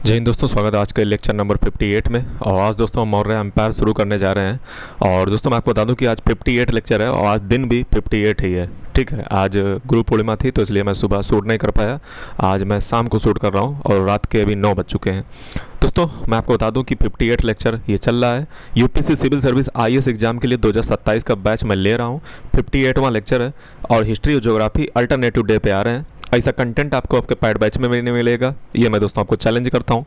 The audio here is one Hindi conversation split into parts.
जय हिंद दोस्तों, स्वागत है आज के लेक्चर नंबर 58 में। और आज दोस्तों हम मौर्य एम्पायर शुरू करने जा रहे हैं। और दोस्तों मैं आपको बता दूं कि आज 58 लेक्चर है और आज दिन भी 58 ही है। ठीक है, आज गुरु पूर्णिमा थी तो इसलिए मैं सुबह शूट नहीं कर पाया। आज मैं शाम को शूट कर रहा हूं और रात के अभी 9 बज चुके हैं। दोस्तों मैं आपको बता दूं कि 58 लेक्चर ये चल रहा है। UPSC civil service IAS exam के लिए 2027 का बैच मैं ले रहा हूँ। 58वां लेक्चर है और हिस्ट्री और ज्योग्राफी अल्टरनेटिव डे पे आ रहे हैं। ऐसा कंटेंट आपको आपके पैड बैच में नहीं मिलेगा, ये मैं दोस्तों आपको चैलेंज करता हूँ।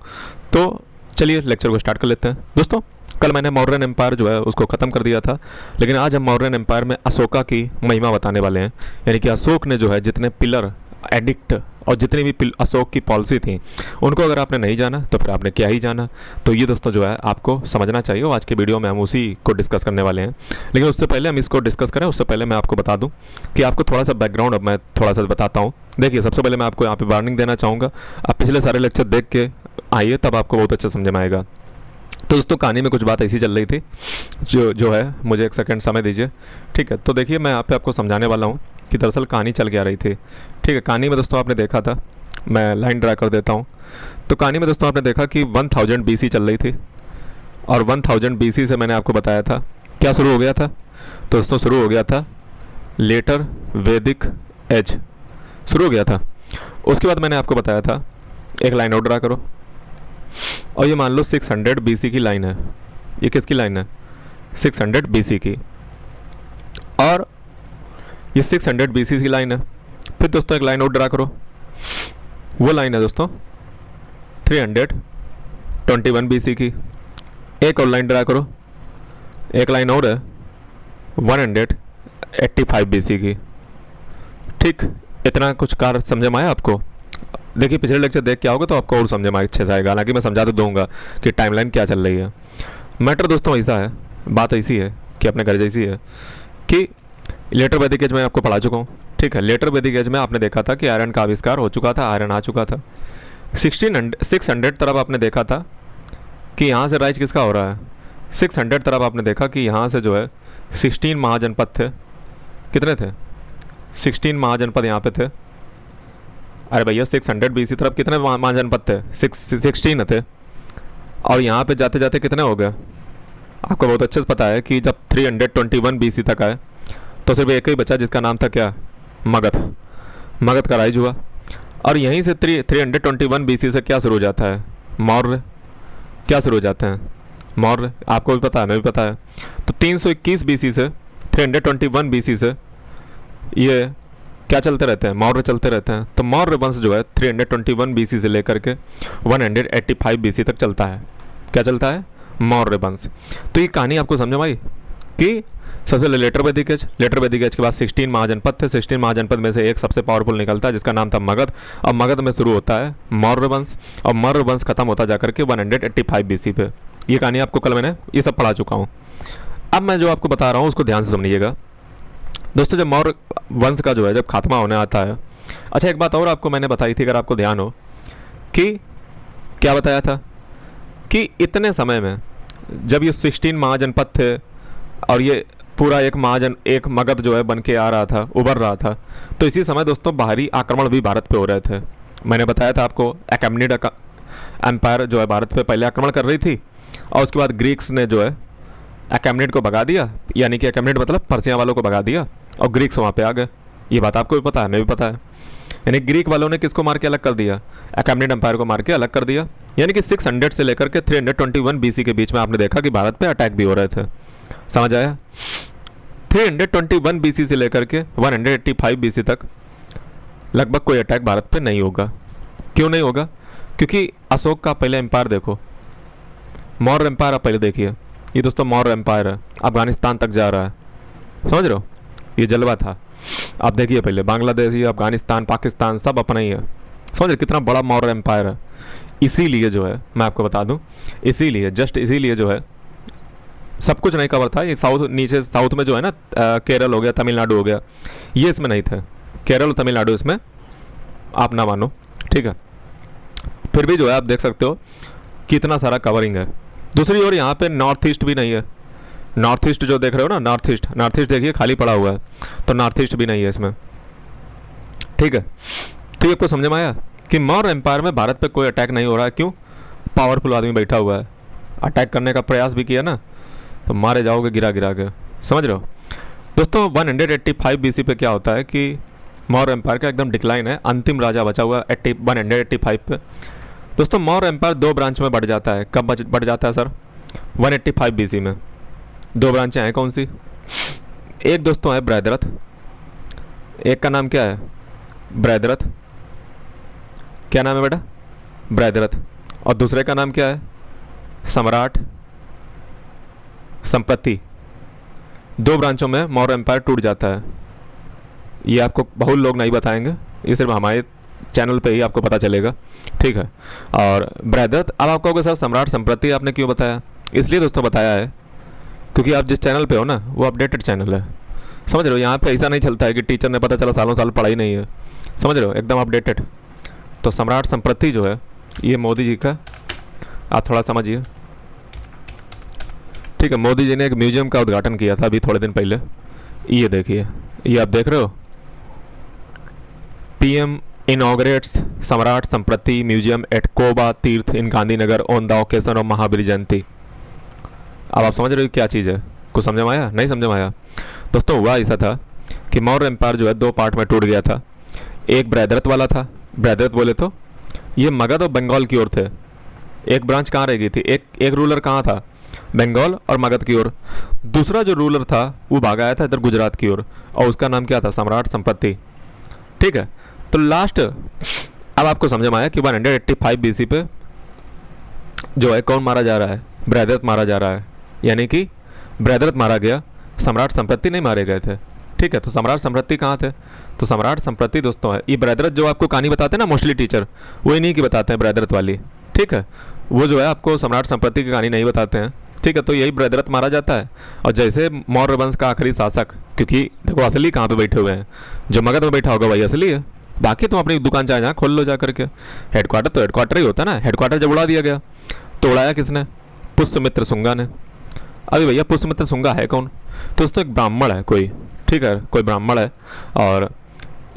तो चलिए लेक्चर को स्टार्ट कर लेते हैं। दोस्तों कल मैंने मौर्यन एम्पायर जो है उसको ख़त्म कर दिया था, लेकिन आज हम मौर्यन एम्पायर में अशोका की महिमा बताने वाले हैं। यानी कि अशोक ने जो है जितने पिलर, एडिक्ट और जितनी भी अशोक की पॉलिसी थी उनको अगर आपने नहीं जाना तो फिर आपने क्या ही जाना। तो ये दोस्तों जो है आपको समझना चाहिए और आज के वीडियो में हम उसी को डिस्कस करने वाले हैं। लेकिन उससे पहले हम इसको डिस्कस करें उससे पहले मैं आपको बता दूं कि आपको थोड़ा सा बैकग्राउंड अब मैं थोड़ा सा बताता हूँ। देखिए सबसे पहले मैं आपको यहाँ पे वार्निंग देना चाहूँगा, आप पिछले सारे लेक्चर देख के आइए तब आपको बहुत अच्छा समझ में आएगा। तो दोस्तों कहानी में कुछ बात ऐसी चल रही थी जो है, मुझे एक सेकंड समय दीजिए। ठीक है, तो देखिए मैं यहाँ पे आपको समझाने वाला हूँ कि दरअसल कहानी चल के आ रही थी। ठीक है, कहानी में दोस्तों आपने देखा था, मैं लाइन ड्रा कर देता हूँ। तो कहानी में दोस्तों आपने देखा कि 1000 BC चल रही थी और 1000 BC से मैंने आपको बताया था क्या शुरू हो गया था। तो दोस्तों शुरू हो गया था लेटर वैदिक एज, शुरू हो गया था। उसके बाद मैंने आपको बताया था एक लाइन और ड्रा करो और ये मान लो 600 BC की लाइन है। ये किसकी लाइन है? 600 BC की। और ये 600 BC की लाइन है। फिर दोस्तों एक लाइन और ड्रा करो, वो लाइन है दोस्तों 321 BC की। एक और लाइन ड्रा करो, एक लाइन और है 185 BC की। ठीक, इतना कुछ कार्य समझ में आया आपको? देखिए पिछले लेक्चर देख के आओगे तो आपको और समझ में अच्छे से आएगा। हालांकि मैं समझा तो दूंगा कि टाइमलाइन क्या चल रही है। मैटर दोस्तों ऐसा है, बात ऐसी है कि अपने घर जैसी है कि लेटर वैदिक एज में आपको पढ़ा चुका हूँ। ठीक है, लेटर वैदिक एज में आपने देखा था कि आयरन का आविष्कार हो चुका था, आयरन आ चुका था। 600 तरफ आपने देखा था कि यहाँ से राइज किसका हो रहा है। 600 तरफ आपने देखा कि यहाँ से जो है 16 महाजनपद थे। कितने थे? 16 महाजनपद यहाँ पे थे। अरे भैया 600 BC तरफ कितने महाजनपद थे? 16 थे। और यहाँ पे जाते जाते कितने हो गए? आपको बहुत अच्छे से पता है कि जब 321 BC तक आए तो सिर्फ एक ही बचा जिसका नाम था क्या? मगध। मगध का राइज हुआ। और यहीं से 321 BC से क्या शुरू हो जाता है? मौर्य। क्या शुरू हो जाते हैं? मौर्य। आपको भी पता है, मैं भी पता है। तो 321 BC से 321 BC से ये क्या चलते रहते हैं? मौर्य चलते रहते हैं। तो मौर्य वंश जो है 321 BC से लेकर के 185 BC तक चलता है। क्या चलता है? मौर्य वंश। तो ये कहानी आपको समझ में आई कि सबसे लेटर वैदिक एज, लेटर वैदिक एज के बाद 16 महाजनपद थे। 16 महाजनपद में से एक सबसे पावरफुल निकलता है जिसका नाम था मगध। और मगध में शुरू होता है मौर्य वंश और मौर्य वंश खत्म होता जाकर के 185 BC पे। ये कहानी आपको कल मैंने ये सब पढ़ा चुका हूँ। अब मैं जो आपको बता रहा हूँ उसको ध्यान से सुनिएगा दोस्तों। जब मौर्य वंश का जो है जब खात्मा होने आता है, अच्छा एक बात और आपको मैंने बताई थी अगर आपको ध्यान हो, कि क्या बताया था कि इतने समय में जब ये 16 महाजनपद थे और ये पूरा एक मगध जो है बन के आ रहा था, उभर रहा था, तो इसी समय दोस्तों बाहरी आक्रमण भी भारत पे हो रहे थे। मैंने बताया था आपको अकैमेनिड एम्पायर जो है भारत पे पहले आक्रमण कर रही थी और उसके बाद ग्रीक्स ने जो है अकैमेनिड को भगा दिया। यानी कि अकैमेनिड मतलब पर्सिया वालों को भगा दिया और ग्रीक्स वहाँ पे आ गए। ये बात आपको भी पता है, मैं भी पता है। यानी ग्रीक वालों ने किसको मार के अलग कर दिया? अकैमेनिड एम्पायर को मार के अलग कर दिया। यानी कि 600 से लेकर के 321 BC के बीच में आपने देखा कि भारत पे अटैक भी हो रहे थे। समझ आया? 321 BC से लेकर के 185 BC तक लगभग कोई अटैक भारत पे नहीं होगा। क्यों नहीं होगा? क्योंकि अशोक का पहले एम्पायर देखो, मौर्य एम्पायर आप पहले देखिए। ये दोस्तों मौर्य एम्पायर है, अफगानिस्तान तक जा रहा है। समझ रहे हो? ये जलवा था। आप देखिए पहले बांग्लादेश, ये अफगानिस्तान, पाकिस्तान सब अपना ही है। समझ रहे कितना बड़ा मौर्य एम्पायर है। इसीलिए जो है मैं आपको बता दूं, इसीलिए जस्ट इसीलिए जो है सब कुछ नहीं कवर था। ये साउथ, नीचे साउथ में जो है ना केरल हो गया, तमिलनाडु हो गया, ये इसमें नहीं था। केरल और तमिलनाडु इसमें आप ना मानो, ठीक है। फिर भी जो है आप देख सकते हो कितना सारा कवरिंग है। दूसरी ओर यहाँ पे नॉर्थ ईस्ट भी नहीं है। नॉर्थ ईस्ट जो देख रहे हो ना, नॉर्थ ईस्ट देखिए खाली पड़ा हुआ है, तो नॉर्थ ईस्ट भी नहीं है इसमें। ठीक है, तो ये आपको समझ में आया कि मौर्य एम्पायर में भारत पे कोई अटैक नहीं हो रहा है। क्यों? पावरफुल आदमी बैठा हुआ है, अटैक करने का प्रयास भी किया ना तो मारे जाओगे गिरा गिरा के, समझ रहे हो दोस्तों। 185 BC पे क्या होता है कि मौर्य एम्पायर का एकदम डिक्लाइन है, अंतिम राजा बचा हुआ 185 पे। दोस्तों मौर्य एम्पायर दो ब्रांच में बढ़ जाता है। कब बढ़ जाता है सर? 185 BC में। दो ब्रांचें हैं कौन सी? एक दोस्तों है बृहद्रथ, एक का नाम क्या है? बृहद्रथ। क्या नाम है बेटा? बृहद्रथ। और दूसरे का नाम क्या है? सम्राट संपत्ति। दो ब्रांचों में मौर्य एम्पायर टूट जाता है। ये आपको बहुत लोग नहीं बताएंगे, ये सिर्फ हमारे चैनल पे ही आपको पता चलेगा, ठीक है। और बृहद्रथ, अब आप कहोगे सर सम्राट संपत्ति आपने क्यों बताया? इसलिए दोस्तों बताया है क्योंकि आप जिस चैनल पे हो ना वो अपडेटेड चैनल है, समझ रहे हो। यहाँ पे ऐसा नहीं चलता है कि टीचर ने पता चला सालों साल पढ़ाई नहीं है, समझ रहे हो, एकदम अपडेटेड। तो सम्राट संपत्ति जो है ये मोदी जी का, आप थोड़ा समझिए, ठीक है। मोदी जी ने एक म्यूजियम का उद्घाटन किया था अभी थोड़े दिन पहले। ये देखिए, ये आप देख रहे हो, पीएम इनॉग्रेट्स सम्राट संपत्ति museum at Koba Tirth in Gandhinagar on the occasion of Mahavir Jayanti. अब आप समझ रहे हो क्या चीज़ है? कुछ समझ में आया? नहीं समझ में आया? दोस्तों हुआ ऐसा था कि मौर्य एम्पायर जो है दो पार्ट में टूट गया था। एक बृहद्रथ वाला था, बृहद्रथ बोले तो ये मगध और बंगाल की ओर थे। एक ब्रांच कहाँ रह गई थी? एक रूलर कहाँ था? बंगाल और मगध की ओर। दूसरा जो रूलर था वो भागा आया था इधर गुजरात की ओर, और उसका नाम क्या था? सम्राट संपत्ति, ठीक है। तो लास्ट अब आपको समझ में आया कि 185 BC पे जो है कौन मारा जा रहा है? बृहद्रथ मारा जा रहा है, यानी कि बृहद्रथ मारा गया, सम्राट संपत्ति नहीं मारे गए थे, ठीक है। तो सम्राट संपत्ति कहाँ थे? तो सम्राट संपत्ति दोस्तों है ये बृहद्रथ जो आपको कहानी बताते हैं ना मोस्टली टीचर, वो इन्हीं की बताते हैं, बृहद्रथ वाली, ठीक है। वो जो है आपको सम्राट संपत्ति की कहानी नहीं बताते हैं, ठीक है। तो यही बृहद्रथ मारा जाता है। और जैसे मौर्य वंश का आखिरी शासक, क्योंकि देखो असली कहाँ पे बैठे हुए हैं, जो मगध में बैठा होगा वही असली है, बाकी तुम अपनी दुकान चाहे जहाँ खोल लो जा करके। हेडक्वार्टर तो हेडक्वार्टर ही होता है ना। हेडक्वार्टर जब उड़ा दिया गया तो उड़ाया किसने? पुष्यमित्र शुंगा ने। अभी भैया पुष्यमित्र शुंगा है कौन? तो दोस्तों एक ब्राह्मण है कोई, ठीक है, कोई ब्राह्मण है। और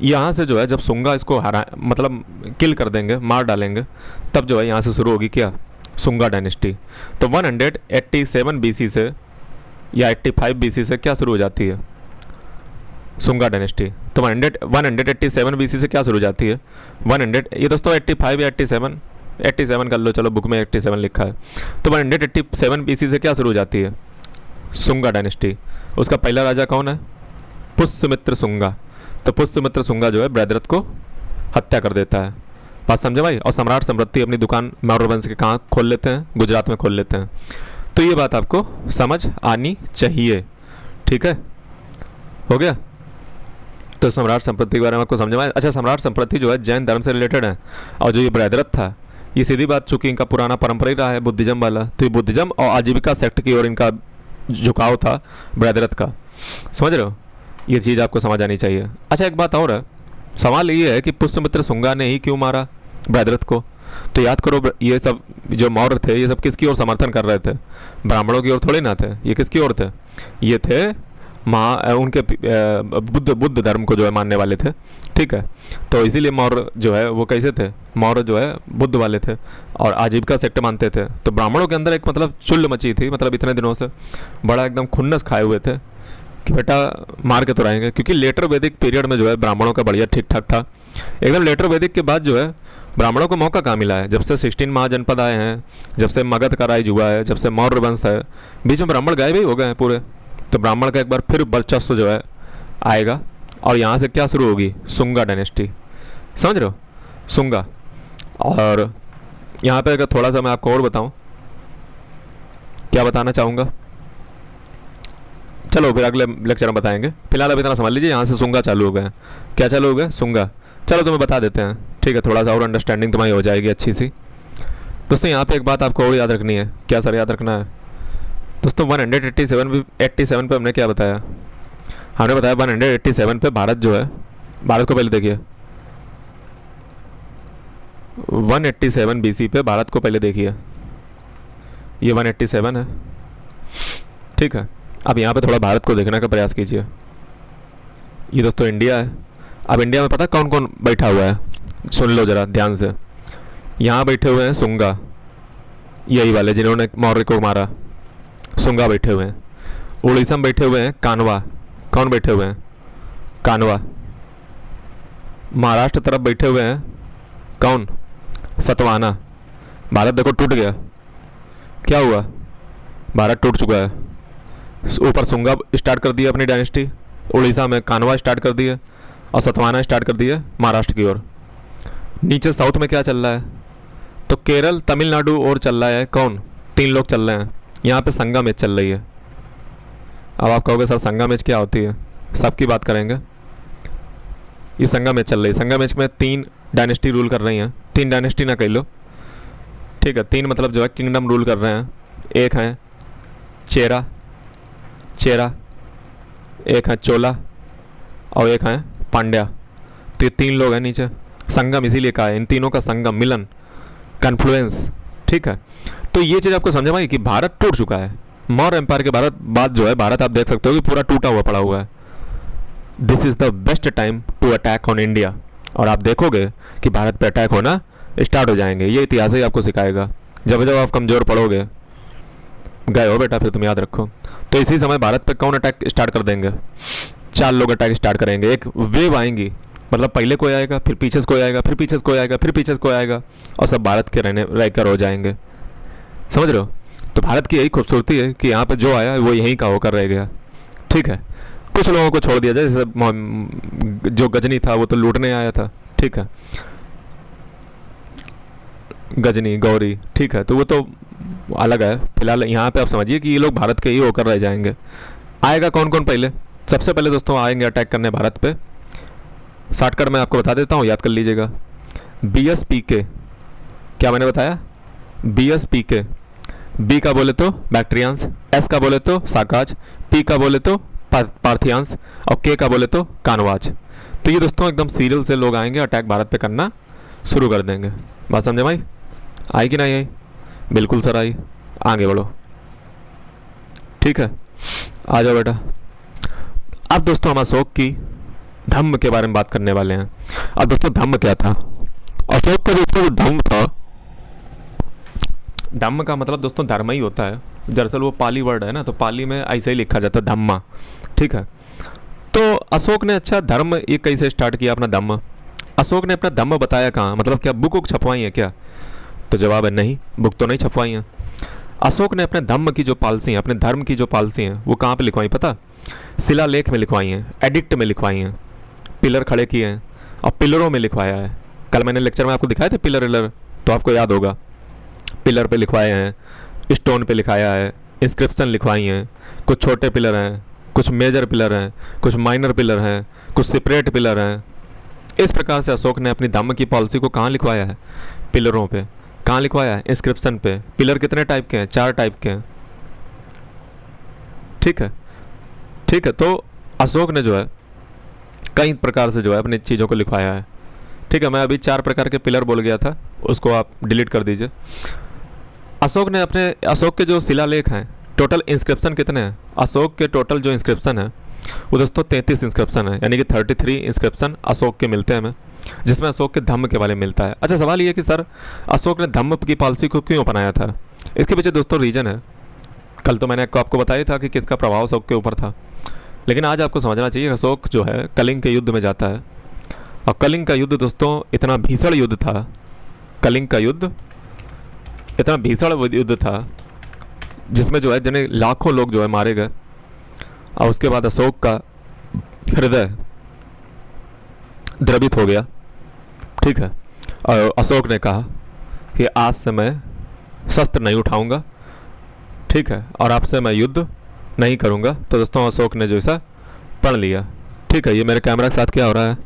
यहाँ से जो है जब शुंगा इसको हरा मतलब किल कर देंगे, मार डालेंगे, तब जो है यहाँ से शुरू होगी क्या? शुंगा डायनेस्टी। तो 187 BC से या 85 BC से क्या शुरू हो जाती है? शुंगा डायनेस्टी। तो 187 BC से क्या शुरू हो जाती है? 100, ये दोस्तों 85 या 87 कर लो, चलो बुक में 87 लिखा है। तो 187 BC से क्या शुरू हो जाती है? शुंगा डायनेस्टी। उसका पहला राजा कौन है? पुष्यमित्र शुंगा। तो पुष्यमित्र शुंगा जो है बृहद्रथ को हत्या कर देता है। बात समझे भाई? और सम्राट संपत्ति अपनी दुकान मौर्य वंश के कहाँ खोल लेते हैं? गुजरात में खोल लेते हैं। तो ये बात आपको समझ आनी चाहिए, ठीक है, हो गया। तो सम्राट संपत्ति के बारे में आपको समझ में आया? अच्छा, सम्राट संपत्ति जो है जैन धर्म से रिलेटेड है, और जो ये बृहद्रथ था ये सीधी बात, चूंकि इनका पुराना परंपरा ही रहा है बुद्धिज्म वाला, तो ये बुद्धिज्म और आजीविका सेक्ट की ओर इनका झुकाव था बृहद्रथ का, समझ रहे हो। ये चीज़ आपको समझ आनी चाहिए। अच्छा एक बात और है, सवाल ये है कि पुष्यमित्र शुंगा ने ही क्यों मारा बृहद्रथ को? तो याद करो ये सब जो मौर्य थे ये सब किसकी ओर समर्थन कर रहे थे? ब्राह्मणों की ओर थोड़ी ना थे, ये किसकी ओर थे? ये थे उनके बुद्ध धर्म को जो है मानने वाले थे, ठीक है। तो इसीलिए मौर्य जो है वो कैसे थे? मौर्य जो है बुद्ध वाले थे और आजीविका सेक्ट मानते थे। तो ब्राह्मणों के अंदर एक मतलब चुल्ल मची थी, मतलब इतने दिनों से बड़ा एकदम खुन्नस खाए हुए थे कि बेटा मार के तो रहेंगे, क्योंकि लेटर वैदिक पीरियड में जो है ब्राह्मणों का बढ़िया ठीक ठाक था एकदम। लेटर वैदिक के बाद जो है ब्राह्मणों को मौका कहाँ मिला है? जब से 16 महाजनपद आए हैं, जब से मगध का राज हुआ है, जब से मौर्य वंश है, बीच में ब्राह्मण गायब ही हो गए हैं पूरे। तो ब्राह्मण का एक बार फिर वर्चस्व जो है आएगा, और यहाँ से क्या शुरू होगी? शुंगा डायनेस्टी, समझ रहे हो, शुंगा। और यहाँ पे अगर थोड़ा सा मैं आपको और बताऊँ, क्या बताना चाहूँगा, चलो फिर अगले लेक्चर में बताएंगे, फिलहाल अभी इतना समझ लीजिए। यहाँ से शुंगा चालू हो गए। क्या चालू हो गए? शुंगा। चलो तुम्हें बता देते हैं, ठीक है, थोड़ा सा और अंडरस्टैंडिंग तुम्हारी हो जाएगी अच्छी सी। दोस्तों यहाँ पे एक बात आपको और याद रखनी है। क्या सर याद रखना है? दोस्तों 187 पे हमने क्या बताया? हमने बताया 187 पे भारत जो है, भारत को पहले देखिए, 187 BC पे भारत को पहले देखिए, ये 187 है, ठीक है। अब यहाँ पे थोड़ा भारत को देखने का प्रयास कीजिए। ये दोस्तों इंडिया है। अब इंडिया में पता कौन कौन बैठा हुआ है? सुन लो ज़रा ध्यान से। यहाँ बैठे हुए हैं शुंगा, यही वाले जिन्होंने मौर्य को मारा। सुंगा बैठे हुए हैं। उड़ीसा में बैठे हुए हैं कानवा। कौन बैठे हुए हैं? कानवा। महाराष्ट्र तरफ बैठे हुए हैं कौन? सतवाना। भारत देखो टूट गया। क्या हुआ? भारत टूट चुका है। ऊपर सुंगा स्टार्ट कर दिया अपनी डायनेस्टी, उड़ीसा में कानवा स्टार्ट कर दिए और सतवाना स्टार्ट कर दिए महाराष्ट्र की ओर। नीचे साउथ में क्या चल रहा है? तो केरल, तमिलनाडु और चल रहा है कौन? 3 लोग चल रहे हैं। यहाँ पे संगा मैच चल रही है। अब आप कहोगे सर संगा मैच क्या होती है? सबकी बात करेंगे। ये संगा मैच चल रही है। संगा मैच में 3 डायनेस्टी रूल कर रही हैं। 3 डायनेस्टी ना कह लो, ठीक है। 3 मतलब जो है किंगडम रूल कर रहे हैं। एक है चेरा, एक है चोला और एक है पांड्या। तो ये 3 लोग हैं नीचे। संगम इसीलिए कहा है, इन तीनों का संगम, मिलन, कन्फ्लुएंस, ठीक है। तो ये चीज़ आपको समझ में आई कि भारत टूट चुका है। मौर्य एम्पायर के बाद जो है भारत आप देख सकते हो कि पूरा टूटा हुआ पड़ा हुआ है। This is the best time to attack on India. और आप देखोगे कि भारत पे अटैक होना स्टार्ट हो जाएंगे। ये इतिहास ही आपको सिखाएगा। जब जब आप कमज़ोर पड़ोगे, गए हो बेटा, फिर तुम याद रखो। तो इसी समय भारत पे कौन अटैक स्टार्ट कर देंगे? 4 लोग अटैक स्टार्ट करेंगे। एक वेव आएंगी, मतलब पहले कोई आएगा, फिर पीछे से कोई आएगा, फिर पीछे से कोई आएगा, फिर पीछे से कोई आएगा, और सब भारत के रहकर हो जाएंगे। समझ रहे हो? तो भारत की यही खूबसूरती है कि यहाँ पे जो आया वो यहीं का होकर रह गया, ठीक है। कुछ लोगों को छोड़ दिया जाए, जैसे जो गजनी था वो तो लूटने आया था, ठीक है। गजनी, गौरी, ठीक है, तो वो तो अलग है। फिलहाल यहाँ पे आप समझिए कि ये लोग भारत के ही होकर रह जाएंगे। आएगा कौन कौन पहले? सबसे पहले दोस्तों आएंगे अटैक करने भारत पे। शॉर्टकट मैं आपको बता देता हूँ, याद कर लीजिएगा। BSPK। क्या मैंने बताया? BSPK। बी का बोले तो बैक्ट्रियंस, एस का बोले तो साकाज, पी का बोले तो पार्थियंस और के का बोले तो कानवाज। तो ये दोस्तों एकदम सीरियल से लोग आएंगे, अटैक भारत पे करना शुरू कर देंगे। बात समझे भाई? आई कि नहीं आई? बिल्कुल सर आई। आगे बढ़ो, ठीक है, आ जाओ बेटा। अब दोस्तों हम अशोक की धम्म के बारे में बात करने वाले हैं। अब दोस्तों धम्म क्या था? अशोक का जो धम्म था, धम्म का मतलब दोस्तों धर्म ही होता है। दरअसल वो पाली वर्ड है ना, तो पाली में ऐसे ही लिखा जाता है धम्मा, ठीक है। तो अशोक ने अच्छा धर्म ये कैसे स्टार्ट किया अपना धम्म? अशोक ने अपना धम्म बताया कहाँ? मतलब क्या बुक छपवाई है क्या? तो जवाब है नहीं, बुक तो नहीं छपवाई है। अशोक ने अपने धम्म की जो पॉलिसी है, अपने धर्म की जो पॉलिसी है, वो कहाँ पे लिखवाई पता? शिलालेख में लिखवाई हैं, एडिक्ट में लिखवाई हैं, पिलर खड़े किए हैं और पिलरों में लिखवाया है। कल मैंने लेक्चर में आपको दिखाए थे पिलर विलर, तो आपको याद होगा। पिलर पे लिखवाए हैं, स्टोन पे लिखाया है, इंस्क्रिप्शन लिखवाई हैं। कुछ छोटे पिलर हैं, कुछ मेजर पिलर हैं, कुछ माइनर पिलर हैं, कुछ सेपरेट पिलर हैं। इस प्रकार से अशोक ने अपनी धम्म की पॉलिसी को कहाँ लिखवाया है? पिलरों पे। कहाँ लिखवाया है? इंस्क्रिप्शन पे। पिलर कितने टाइप के हैं? 4 टाइप के हैं, ठीक है, ठीक है। तो अशोक ने जो है कई प्रकार से जो है अपनी चीज़ों को लिखवाया है, ठीक है। मैं अभी 4 प्रकार के पिलर बोल गया था, उसको आप डिलीट कर दीजिए। अशोक के जो शिलालेख हैं, टोटल इंस्क्रिप्शन कितने हैं? अशोक के टोटल जो इंस्क्रिप्शन है वो दोस्तों 33 इंस्क्रिप्शन है, यानी कि 33 इंस्क्रिप्शन अशोक के मिलते हैं हमें, जिसमें अशोक के धम्म के बारे में मिलता है। अच्छा, सवाल ये कि सर अशोक ने धम्म की पॉलिसी को क्यों अपनाया था? इसके पीछे दोस्तों रीजन है। कल तो मैंने आपको बताया था कि किसका प्रभाव अशोक के ऊपर था, लेकिन आज आपको समझना चाहिए अशोक जो है कलिंग के युद्ध में जाता है। और कलिंग का युद्ध दोस्तों इतना भीषण युद्ध था, कलिंग का युद्ध इतना भीषण युद्ध था जिसमें जो है जिन्हें लाखों लोग जो है मारे गए। और उसके बाद अशोक का हृदय द्रवित हो गया, ठीक है। और अशोक ने कहा कि आज से मैं शस्त्र नहीं उठाऊंगा, ठीक है, और आपसे मैं युद्ध नहीं करूंगा। तो दोस्तों अशोक ने जो ऐसा पढ़ लिया, ठीक है। ये मेरे कैमरा के साथ क्या हो रहा है?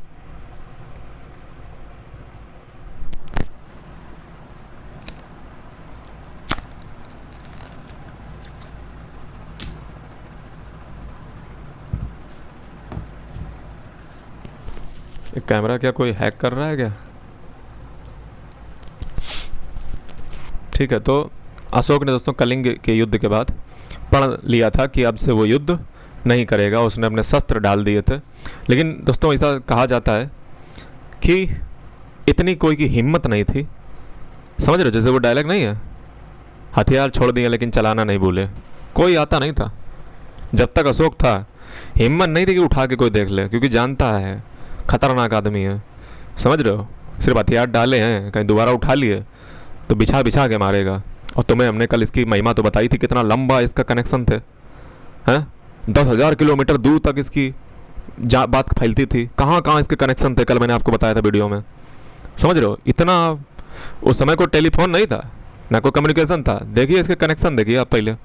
कैमरा क्या कोई हैक कर रहा है क्या? ठीक है। तो अशोक ने दोस्तों कलिंग के युद्ध के बाद पढ़ लिया था कि अब से वो युद्ध नहीं करेगा, उसने अपने शस्त्र डाल दिए थे। लेकिन दोस्तों ऐसा कहा जाता है कि इतनी कोई की हिम्मत नहीं थी, समझ रहे हो? जैसे वो डायलॉग नहीं है हथियार छोड़ दिए लेकिन चलाना नहीं भूले। कोई आता नहीं था जब तक अशोक था, हिम्मत नहीं थी कि उठा के कोई देख ले, क्योंकि जानता है खतरनाक आदमी है, समझ रहे हो। सिर्फ हथियार डाले हैं, कहीं दोबारा उठा लिए तो बिछा बिछा के मारेगा। और तुम्हें हमने कल इसकी महिमा तो बताई थी, कितना लंबा इसका कनेक्शन थे, हैं 10,000 किलोमीटर दूर तक इसकी बात फैलती थी। कहाँ कहाँ इसके कनेक्शन थे, कल मैंने आपको बताया था वीडियो में, समझ रहे हो। इतना उस समय कोई टेलीफोन नहीं था, ना कोई कम्युनिकेशन था। देखिए इसके कनेक्शन, देखिए आप पहले।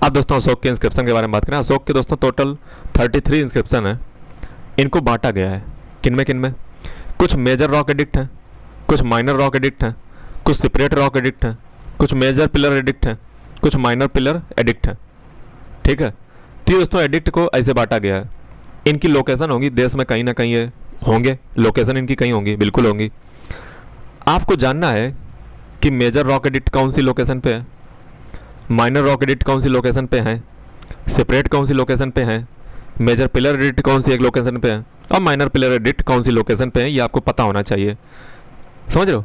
अब दोस्तों अशोक के इंस्क्रिप्शन के बारे में बात करें। अशोक के दोस्तों टोटल 33 इंस्क्रिप्शन है। इनको बांटा गया है किन में, कुछ मेजर रॉक एडिक्ट हैं, कुछ माइनर रॉक एडिक्ट हैं, कुछ सेपरेट रॉक एडिक्ट हैं, कुछ मेजर पिलर एडिक्ट हैं, कुछ माइनर पिलर एडिक्ट हैं, ठीक है। तो ये दोस्तों एडिक्ट को ऐसे बांटा गया है। इनकी लोकेशन होगी देश में कहीं ना कहीं ये होंगे, लोकेशन इनकी कहीं होंगी, बिल्कुल होंगी। आपको जानना है कि मेजर रॉक एडिक्ट कौन सी लोकेशन पे है, माइनर रॉक एडिक्ट कौन सी लोकेशन पे हैं, सेपरेट कौन सी लोकेशन पे हैं, मेजर पिलर एडिक्ट कौन सी एक लोकेशन पे है, और माइनर पिलर एडिक्ट कौन सी लोकेशन पे है। ये आपको पता होना चाहिए, समझ रहे हो।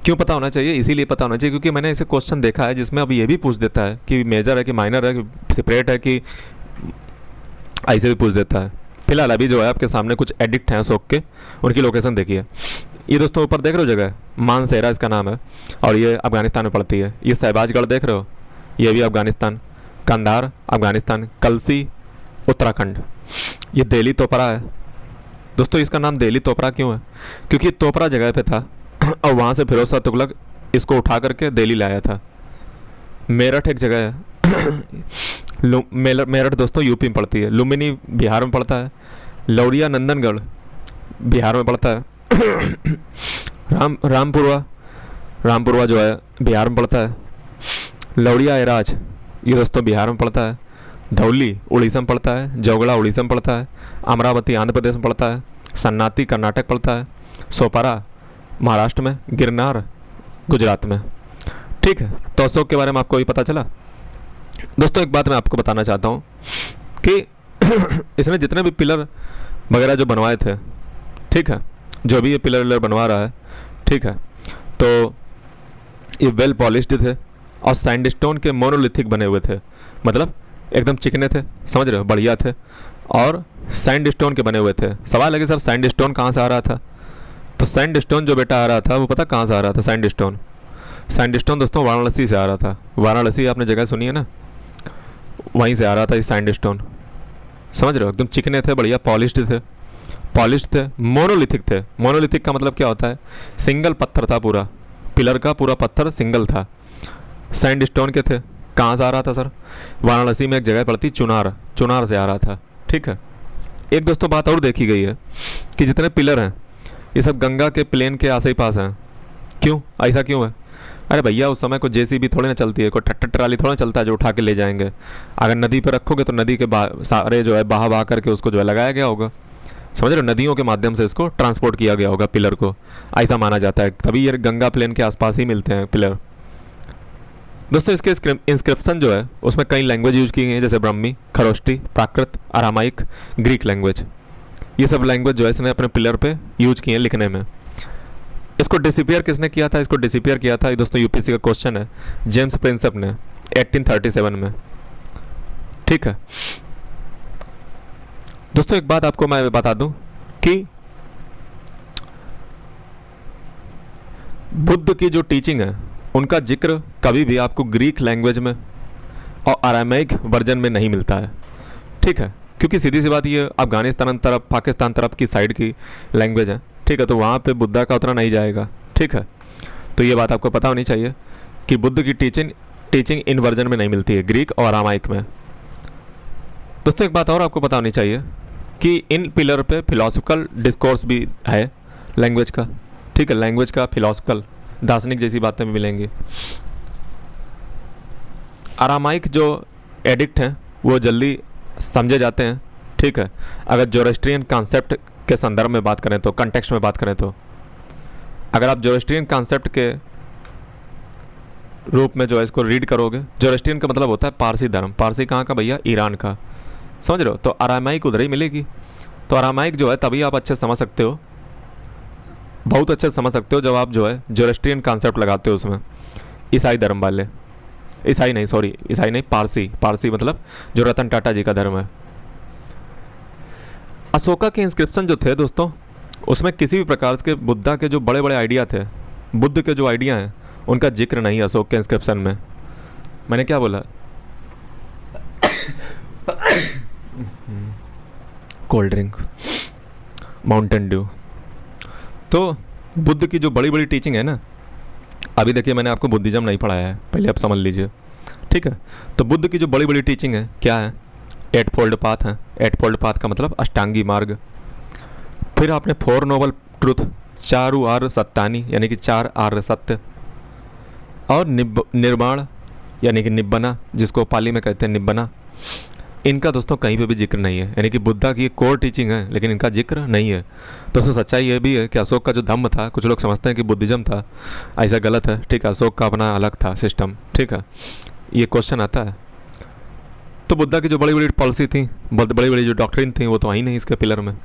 क्यों पता होना चाहिए? इसीलिए पता होना चाहिए क्योंकि मैंने ऐसे क्वेश्चन देखा है जिसमें अब ये भी पूछ देता है कि मेजर है कि माइनर है कि सेपरेट है, कि ऐसे भी पूछ देता है। फिलहाल अभी जो है आपके सामने कुछ एडिक्ट हैं अशोक के, उनकी लोकेशन देखिए। ये दोस्तों ऊपर देख रहे हो जगह, मानसेरा इसका नाम है, और ये अफगानिस्तान में पड़ती है। ये शहबाजगढ़ देख रहे हो, ये भी अफगानिस्तान। कंधार अफगानिस्तान। कलसी उत्तराखंड। ये दिल्ली तोपरा है दोस्तों। इसका नाम दिल्ली तोपरा क्यों है? क्योंकि तोपरा जगह पे था और वहाँ से फिरोज शाह तुगलक इसको उठा करके दिल्ली लाया था। मेरठ एक जगह है मेरठ दोस्तों यूपी में पड़ती है। लुम्बिनी बिहार में पड़ता है। लौरिया नंदनगढ़ बिहार में पड़ता है। रामपुरवा जो है बिहार में पड़ता है। लौरिया एराज ये दोस्तों बिहार में पड़ता है। धौली उड़ीसा में पड़ता है। जौगड़ा उड़ीसा में पड़ता है। अमरावती आंध्र प्रदेश में पड़ता है। सन्नाती कर्नाटक पड़ता है। सोपारा महाराष्ट्र में। गिरनार गुजरात में, ठीक है। तो अशोक के बारे में आपको भी पता चला। दोस्तों एक बात मैं आपको बताना चाहता हूँ कि इसने जितने भी पिलर वगैरह जो बनवाए थे, ठीक है, जो भी ये पिलर विलर बनवा रहा है, ठीक है, तो ये वेल पॉलिश्ड थे और सैंडस्टोन के मोनोलिथिक बने हुए थे, मतलब एकदम चिकने थे, समझ रहे हो, बढ़िया थे, और सैंडस्टोन के बने हुए थे। सवाल है कि सर सैंडस्टोन कहाँ से आ रहा था? तो सैंडस्टोन जो बेटा आ रहा था वो पता कहाँ से आ रहा था? सैंडस्टोन दोस्तों वाराणसी से आ रहा था। वाराणसी आपने जगह सुनी है ना, वहीं से आ रहा था ये सैंडस्टोन, समझ रहे हो। एकदम चिकने थे, बढ़िया पॉलिश्ड थे, मोनोलिथिक थे। मोनोलिथिक का मतलब क्या होता है? सिंगल पत्थर था, पूरा पिलर का पूरा पत्थर सिंगल था। सैंडस्टोन के थे। कहाँ से आ रहा था सर? वाराणसी में एक जगह पड़ती चुनार से आ रहा था, ठीक है। एक दोस्तों बात और देखी गई है कि जितने पिलर हैं ये सब गंगा के प्लेन के आस ही पास हैं। क्यों? ऐसा क्यों है? अरे भैया उस समय कोई जेसीबी थोड़ी ना चलती है, कोई ट्रैक्टर ट्राली थोड़ा चलता है जो उठा के ले जाएंगे। अगर नदी पर रखोगे तो नदी के सारे जो है बहा करके उसको जो है लगाया गया होगा, समझ रहे हो। नदियों के माध्यम से इसको ट्रांसपोर्ट किया गया होगा पिलर को, ऐसा माना जाता है। तभी ये गंगा प्लेन के आसपास ही मिलते हैं पिलर। दोस्तों इसके इंस्क्रिप्शन जो है उसमें कई लैंग्वेज यूज की गई हैं, जैसे ब्राह्मी, खरोष्टी, प्राकृत, अरामाइक, ग्रीक लैंग्वेज। ये सब लैंग्वेज जो है इसने अपने पिलर पे यूज किए हैं लिखने में। इसको डिसअपियर किसने किया था? इसको डिसअपियर किया था, ये दोस्तों यूपीएससी का क्वेश्चन है, जेम्स प्रिंसेप ने 1837 में, ठीक है। दोस्तों एक बात आपको मैं बता दूं कि बुद्ध की जो टीचिंग है उनका जिक्र कभी भी आपको ग्रीक लैंग्वेज में और अरामाइक वर्जन में नहीं मिलता है, ठीक है। क्योंकि सीधी सी बात ये अफगानिस्तान तरफ, पाकिस्तान तरफ की साइड की लैंग्वेज है, ठीक है, तो वहाँ पे बुद्धा का उतना नहीं जाएगा, ठीक है। तो ये बात आपको पता होनी चाहिए कि बुद्ध की टीचिंग इन वर्जन में नहीं मिलती है, ग्रीक और अरामाइक में। दोस्तों एक बात और आपको पता होनी चाहिए कि इन पिलर पे फिलोसफिकल डिस्कोर्स भी है लैंग्वेज का, ठीक है। लैंग्वेज का फिलोसफिकल दार्शनिक जैसी बातें भी मिलेंगी। अरामाइक जो एडिक्ट हैं वो जल्दी समझे जाते हैं, ठीक है। अगर जोरोस्ट्रियन कॉन्सेप्ट के संदर्भ में बात करें तो, कंटेक्स्ट में बात करें तो, अगर आप जोरोस्ट्रियन कॉन्सेप्ट के रूप में जो है इसको रीड करोगे, जोरोस्ट्रियन का मतलब होता है पारसी धर्म। पारसी कहाँ का भैया? ईरान का, समझ रहे हो। तो अरामाइक उधर ही मिलेगी। तो अरामाइक जो है तभी आप अच्छे समझ सकते हो, बहुत अच्छे समझ सकते हो जब आप जो है जोरोस्ट्रियन कॉन्सेप्ट लगाते हो उसमें, ईसाई धर्म वाले, ईसाई नहीं, सॉरी ईसाई नहीं, पारसी, पारसी मतलब जो रतन टाटा जी का धर्म है। अशोका के इंस्क्रिप्शन जो थे दोस्तों, उसमें किसी भी प्रकार के बुद्धा के जो बड़े बड़े आइडिया थे, बुद्ध के जो आइडिया हैं, उनका जिक्र नहीं है अशोक के इंस्क्रिप्शन में। मैंने क्या बोला? Cold drink, Mountain Dew. तो बुद्ध की जो बड़ी बड़ी टीचिंग है ना, अभी देखिए मैंने आपको बुद्धिज्म नहीं पढ़ाया है, पहले आप समझ लीजिए, ठीक है। तो बुद्ध की जो बड़ी बड़ी टीचिंग है क्या है? 8 फोल्ड पाथ है। 8 फोल्ड पाथ का मतलब अष्टांगी मार्ग। फिर आपने 4 नोबल ट्रुथ, 4 आर्य सत्यानी यानी कि 4 आर्य सत्य, और निर्वाण यानी कि निब्बना, जिसको पाली में कहते हैं निब्बना। इनका दोस्तों कहीं पे भी जिक्र नहीं है, यानी कि बुद्धा की कोर टीचिंग है लेकिन इनका जिक्र नहीं है। दोस्तों सच्चाई ये भी है कि अशोक का जो धम्म था, कुछ लोग समझते हैं कि बुद्धिज्म था, ऐसा गलत है, ठीक है। अशोक का अपना अलग था सिस्टम, ठीक है। ये क्वेश्चन आता है। तो बुद्धा की जो बड़ी बड़ी पॉलिसी थी, बड़ी बड़ी जो डॉक्ट्रिन थी, वो तो आई नहीं इसके पिलर में,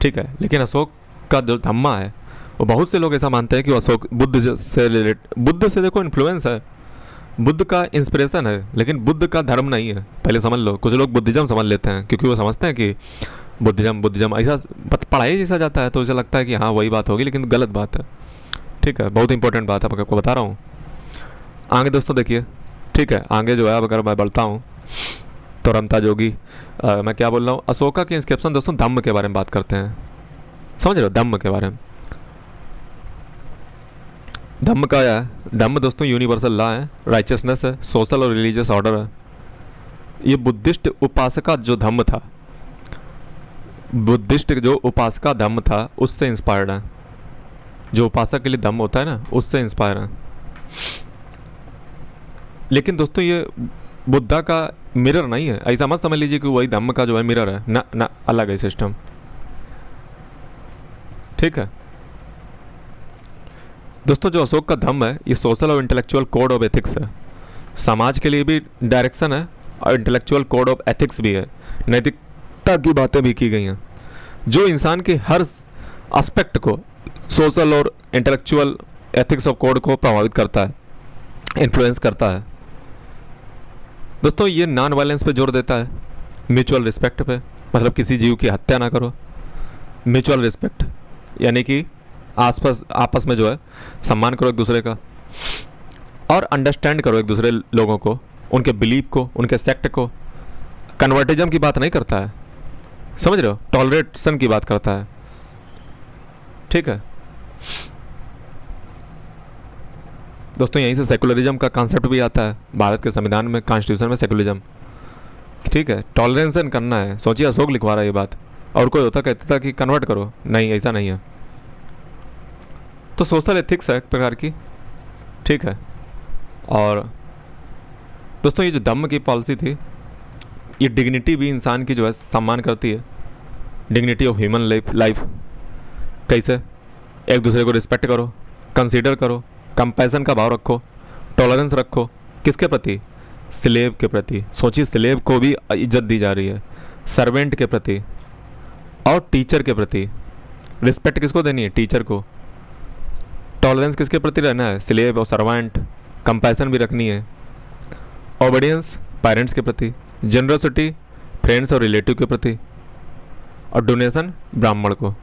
ठीक है। लेकिन अशोक का जो धम्मा है, वो बहुत से लोग ऐसा मानते हैं कि वो अशोक बुद्ध से देखो इन्फ्लुएंस है, बुद्ध का इंस्पिरेशन है, लेकिन बुद्ध का धर्म नहीं है, पहले समझ लो। कुछ लोग बुद्धिज्म समझ लेते हैं क्योंकि वो समझते हैं कि बुद्धिज्म ऐसा पढ़ाई जैसा जाता है, तो उसे लगता है कि हाँ वही बात होगी, लेकिन गलत बात है, ठीक है। बहुत इंपॉर्टेंट बात है, आपको बता रहा हूँ। आगे दोस्तों देखिए, ठीक है, आगे जो है अब अगर मैं बढ़ता हूँ तो रमता जोगी, मैं क्या बोल रहा हूँ, अशोका के इंस्क्रिप्शन दोस्तों धम्म के बारे में बात करते हैं, समझ रहे हो, धम्म के बारे में। धम्म का क्या है? धम्म दोस्तों यूनिवर्सल लॉ है, राइचियसनेस है, सोशल और रिलीजियस ऑर्डर है। ये बुद्धिस्ट उपासका जो धम्म था, बुद्धिस्ट जो उपासका धम्म था, उससे इंस्पायर्ड है। जो उपासक के लिए धम्म होता है ना, उससे इंस्पायर है। लेकिन दोस्तों ये बुद्धा का मिरर नहीं है, ऐसा मत समझ लीजिए कि वही धम्म का जो है मिरर है, ना ना, अलग है सिस्टम, ठीक है। दोस्तों जो अशोक का धम्म है, ये सोशल और इंटेलेक्चुअल कोड ऑफ एथिक्स है। समाज के लिए भी डायरेक्शन है और इंटेलेक्चुअल कोड ऑफ एथिक्स भी है, नैतिकता की बातें भी की गई हैं, जो इंसान के हर एस्पेक्ट को, सोशल और इंटेलेक्चुअल एथिक्स ऑफ कोड को प्रभावित करता है, इन्फ्लुएंस करता है। दोस्तों ये नॉन वायलेंस पे जोर देता है, म्यूचुअल रिस्पेक्ट पे, मतलब किसी जीव की हत्या ना करो। म्यूचुअल रिस्पेक्ट यानी कि आपस में जो है सम्मान करो एक दूसरे का, और अंडरस्टैंड करो एक दूसरे लोगों को, उनके बिलीफ को, उनके सेक्ट को। कन्वर्टिज्म की बात नहीं करता है, समझ रहे हो, टॉलरेशन की बात करता है, ठीक है। दोस्तों यहीं से सेकुलरिज्म का कॉन्सेप्ट भी आता है, भारत के संविधान में, कॉन्स्टिट्यूशन में सेकुलरिज्म, ठीक है। टॉलरेशन करना है, सोचिए अशोक लिखवा रहा है ये बात, और कोई होता कहता था कि कन्वर्ट करो, नहीं ऐसा नहीं है। तो सोशल एथिक्स है एक प्रकार की, ठीक है। और दोस्तों ये जो धम्म की पॉलिसी थी, ये डिग्निटी भी इंसान की जो है सम्मान करती है, डिग्निटी ऑफ ह्यूमन लाइफ। कैसे? एक दूसरे को रिस्पेक्ट करो, कंसीडर करो, कंपैशन का भाव रखो, टॉलरेंस रखो। किसके प्रति? स्लेव के प्रति। सोचिए स्लेव को भी इज्जत दी जा रही है, सर्वेंट के प्रति और टीचर के प्रति। रिस्पेक्ट किसको देनी है? टीचर को। टॉलरेंस किसके प्रति रहना है? स्लेव और सर्वेंट। कंपैशन भी रखनी है। ओबीडियंस पेरेंट्स के प्रति। जनरसिटी फ्रेंड्स और रिलेटिव के प्रति। और डोनेशन ब्राह्मण को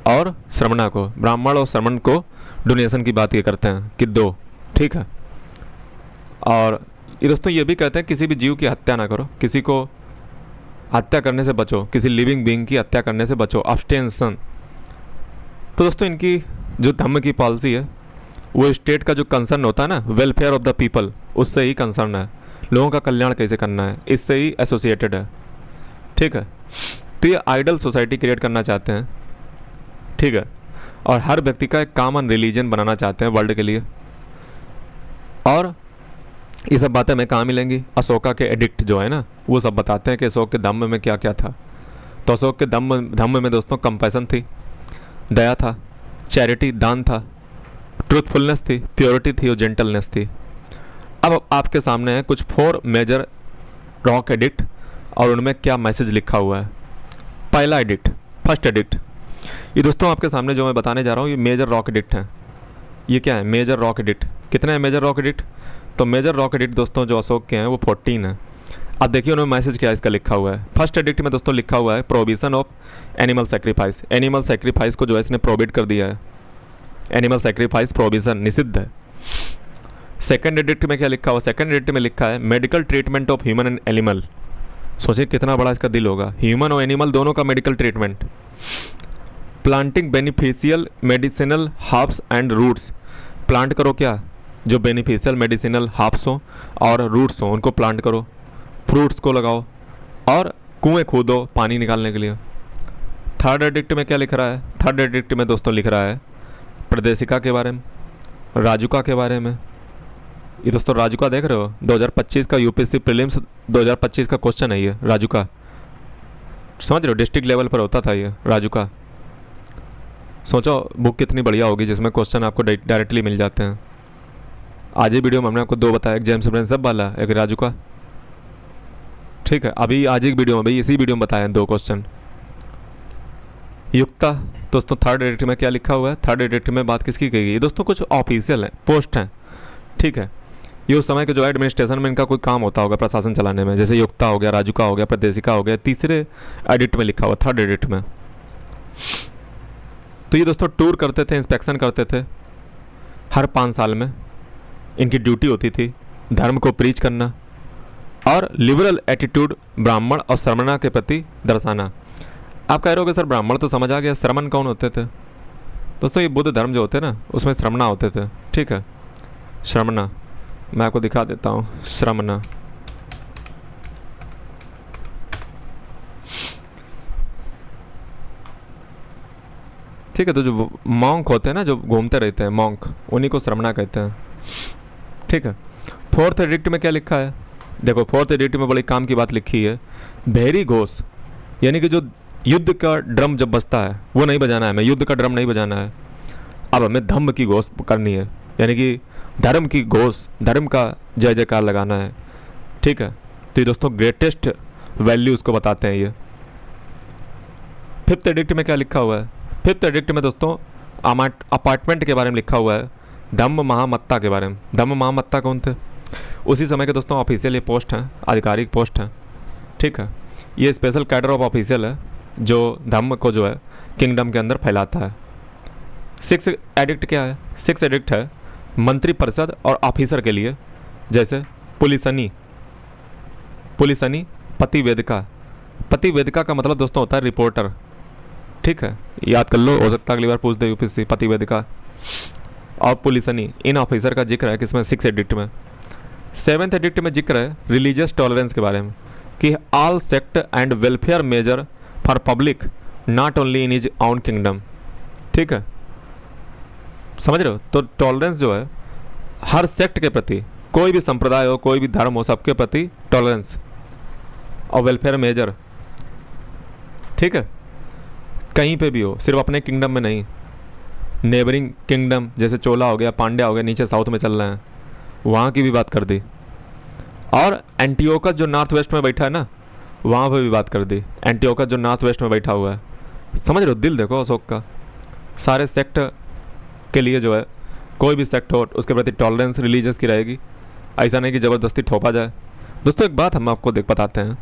और श्रमणा को। ब्राह्मण और श्रमण को डोनेशन की बात ये करते हैं कि दो, ठीक है। और ये दोस्तों ये भी कहते हैं किसी भी जीव की हत्या ना करो, किसी को हत्या करने से बचो, किसी लिविंग बीइंग की हत्या करने से बचो, अब्सटेंशन। तो दोस्तों इनकी जो धम्म की पॉलिसी है वो स्टेट का जो कंसर्न होता है ना, वेलफेयर ऑफ द पीपल, उससे ही कंसर्न है। लोगों का कल्याण कैसे करना है, इससे ही एसोसिएटेड है, ठीक है। तो ये आइडल सोसाइटी क्रिएट करना चाहते हैं, ठीक है। और हर व्यक्ति का एक कॉमन रिलीजन बनाना चाहते हैं वर्ल्ड के लिए। और ये सब बातें हमें कहाँ मिलेंगी? अशोका के एडिक्ट जो है ना, वो सब बताते हैं कि अशोक के धम्म में क्या क्या था। तो अशोक के धम्म में दोस्तों कंपैशन थी, दया था, चैरिटी दान था, ट्रूथफुलनेस थी, प्योरिटी थी और जेंटलनेस थी। अब आपके सामने है कुछ 4 मेजर रॉक एडिक्ट और उनमें क्या मैसेज लिखा हुआ है। पहला एडिक्ट, फर्स्ट एडिक्ट, ये दोस्तों आपके सामने जो मैं बताने जा रहा हूँ ये मेजर रॉक एडिक्ट हैं। ये क्या है? Major rock edict. कितने हैं मेजर रॉक एडिक्ट? तो मेजर रॉ क्रेडिट दोस्तों जो अशोक के हैं वो 14 है। अब देखिए उन्होंने मैसेज क्या इसका लिखा हुआ है। फर्स्ट एडिक्ट में दोस्तों लिखा हुआ है prohibition of animal sacrifice. Animal sacrifice को जो है इसने प्रोहिबिट कर दिया है। एनिमल सेक्रीफाइस प्रोहिबिशन निषिद्ध है। सेकंड एडिक्ट में क्या लिखा हुआ? सेकंड एडिक्ट में लिखा है medical treatment of human and animal. सोचिए कितना बड़ा इसका दिल होगा, ह्यूमन और एनिमल दोनों का medical treatment. Planting beneficial medicinal herbs and roots. Plant करो क्या? जो बेनिफिशियल मेडिसिनल हर्ब्स हो और रूट्स हो उनको प्लांट करो, फ्रूट्स को लगाओ और कुएं खोदो पानी निकालने के लिए। थर्ड एडिक्ट में क्या लिख रहा है? थर्ड एडिक्ट में दोस्तों लिख रहा है प्रदेशिका के बारे में, राजुका के बारे में। ये दोस्तों राजुका देख रहे हो, 2025 का यूपीएससी प्रीलिम्स 2025 का क्वेश्चन है ये राजुका। समझ रहे हो, डिस्ट्रिक्ट लेवल पर होता था ये राजुका। सोचो बुक कितनी बढ़िया होगी जिसमें क्वेश्चन आपको डायरेक्टली मिल जाते हैं। आज ही वीडियो में हमने आपको दो बताया, एक जेम्स प्रिंसेप वाला, एक राजुका। ठीक है, अभी आज एक वीडियो में भाई इसी वीडियो में बताए दो क्वेश्चन। युक्ता दोस्तों थर्ड एडिक्ट में क्या लिखा हुआ है? थर्ड एडिक्ट में बात किसकी कही गई? दोस्तों कुछ ऑफिशियल हैं, पोस्ट हैं। ठीक है, ये उस समय के जो एडमिनिस्ट्रेशन में इनका कोई काम होता होगा प्रशासन चलाने में, जैसे युक्ता हो गया, राजुका हो गया, प्रदेशिका हो गया। तीसरे एडिक्ट में लिखा हुआ थर्ड एडिक्ट में। तो ये दोस्तों टूर करते थे, इंस्पेक्शन करते थे हर 5 साल में। इनकी ड्यूटी होती थी धर्म को प्रीच करना और लिबरल एटीट्यूड ब्राह्मण और श्रमणा के प्रति दर्शाना। आप कह रहे हो कि सर ब्राह्मण तो समझ आ गया, श्रमण कौन होते थे? दोस्तों ये बुद्ध धर्म जो होते हैं ना उसमें श्रमणा होते थे। ठीक है, श्रमणा मैं आपको दिखा देता हूँ। श्रमणा ठीक है, तो जो मॉन्क होते हैं ना जो घूमते रहते हैं मॉन्क, उन्हीं को श्रमणा कहते हैं। ठीक है, फोर्थ एडिक्ट में क्या लिखा है? देखो फोर्थ एडिक्ट में बड़ी काम की बात लिखी है, भेरी घोष, यानी कि जो युद्ध का ड्रम जब बजता है वो नहीं बजाना है, हमें युद्ध का ड्रम नहीं बजाना है। अब हमें धम्म की घोष करनी है, यानी कि धर्म की घोष, धर्म का जय जयकार लगाना है। ठीक है, तो ये दोस्तों ग्रेटेस्ट वैल्यूज़ को बताते हैं ये। फिफ्थ एडिक्ट में क्या लिखा हुआ है? फिफ्थ एडिक्ट में दोस्तों अपार्टमेंट के बारे में लिखा हुआ है, धम्म महामत्ता के बारे में। धम्म महामत्ता कौन थे? उसी समय के दोस्तों ऑफिशियल ये पोस्ट हैं, आधिकारिक पोस्ट हैं। ठीक है, ये स्पेशल कैडर ऑफ ऑफिशियल है जो धम्म को जो है किंगडम के अंदर फैलाता है। सिक्स एडिक्ट क्या है? सिक्स एडिक्ट है मंत्री परिषद और ऑफिसर के लिए, जैसे पुलिसनी, पुलिसनी, पतिवेदिका। पतिवेदिका का मतलब दोस्तों होता है रिपोर्टर। ठीक है, याद कर लो, हो सकता है अगली बार पूछ दे यूपीएससी। पतिवेदिका और पुलिसनी, इन ऑफिसर का जिक्र है किसमें? सिक्स एडिक्ट में। सेवन्थ एडिक्ट में जिक्र है रिलीजियस टॉलरेंस के बारे में कि all sect and welfare major for public not only in his own kingdom. ठीक है, समझ रहे हो? तो टॉलरेंस जो है हर सेक्ट के प्रति, कोई भी संप्रदाय हो, कोई भी धर्म हो, सबके प्रति टॉलरेंस और वेलफेयर मेजर। ठीक है, कहीं पे भी हो, सिर्फ अपने किंगडम में नहीं, नेबरिंग किंगडम जैसे चोला हो गया, पांड्या हो गया, नीचे साउथ में चल रहे हैं, वहाँ की भी बात कर दी। और एंटियोकस जो नॉर्थ वेस्ट में बैठा है ना, वहाँ पे भी बात कर दी। एंटियोकस जो नॉर्थ वेस्ट में बैठा हुआ है, समझ रहे हो? दिल देखो अशोक का। सारे सेक्ट के लिए जो है, कोई भी सेक्ट हो उसके प्रति टॉलरेंस रिलीजियस की रहेगी, ऐसा नहीं कि ज़बरदस्ती थोपा जाए। दोस्तों एक बात हम आपको बताते हैं,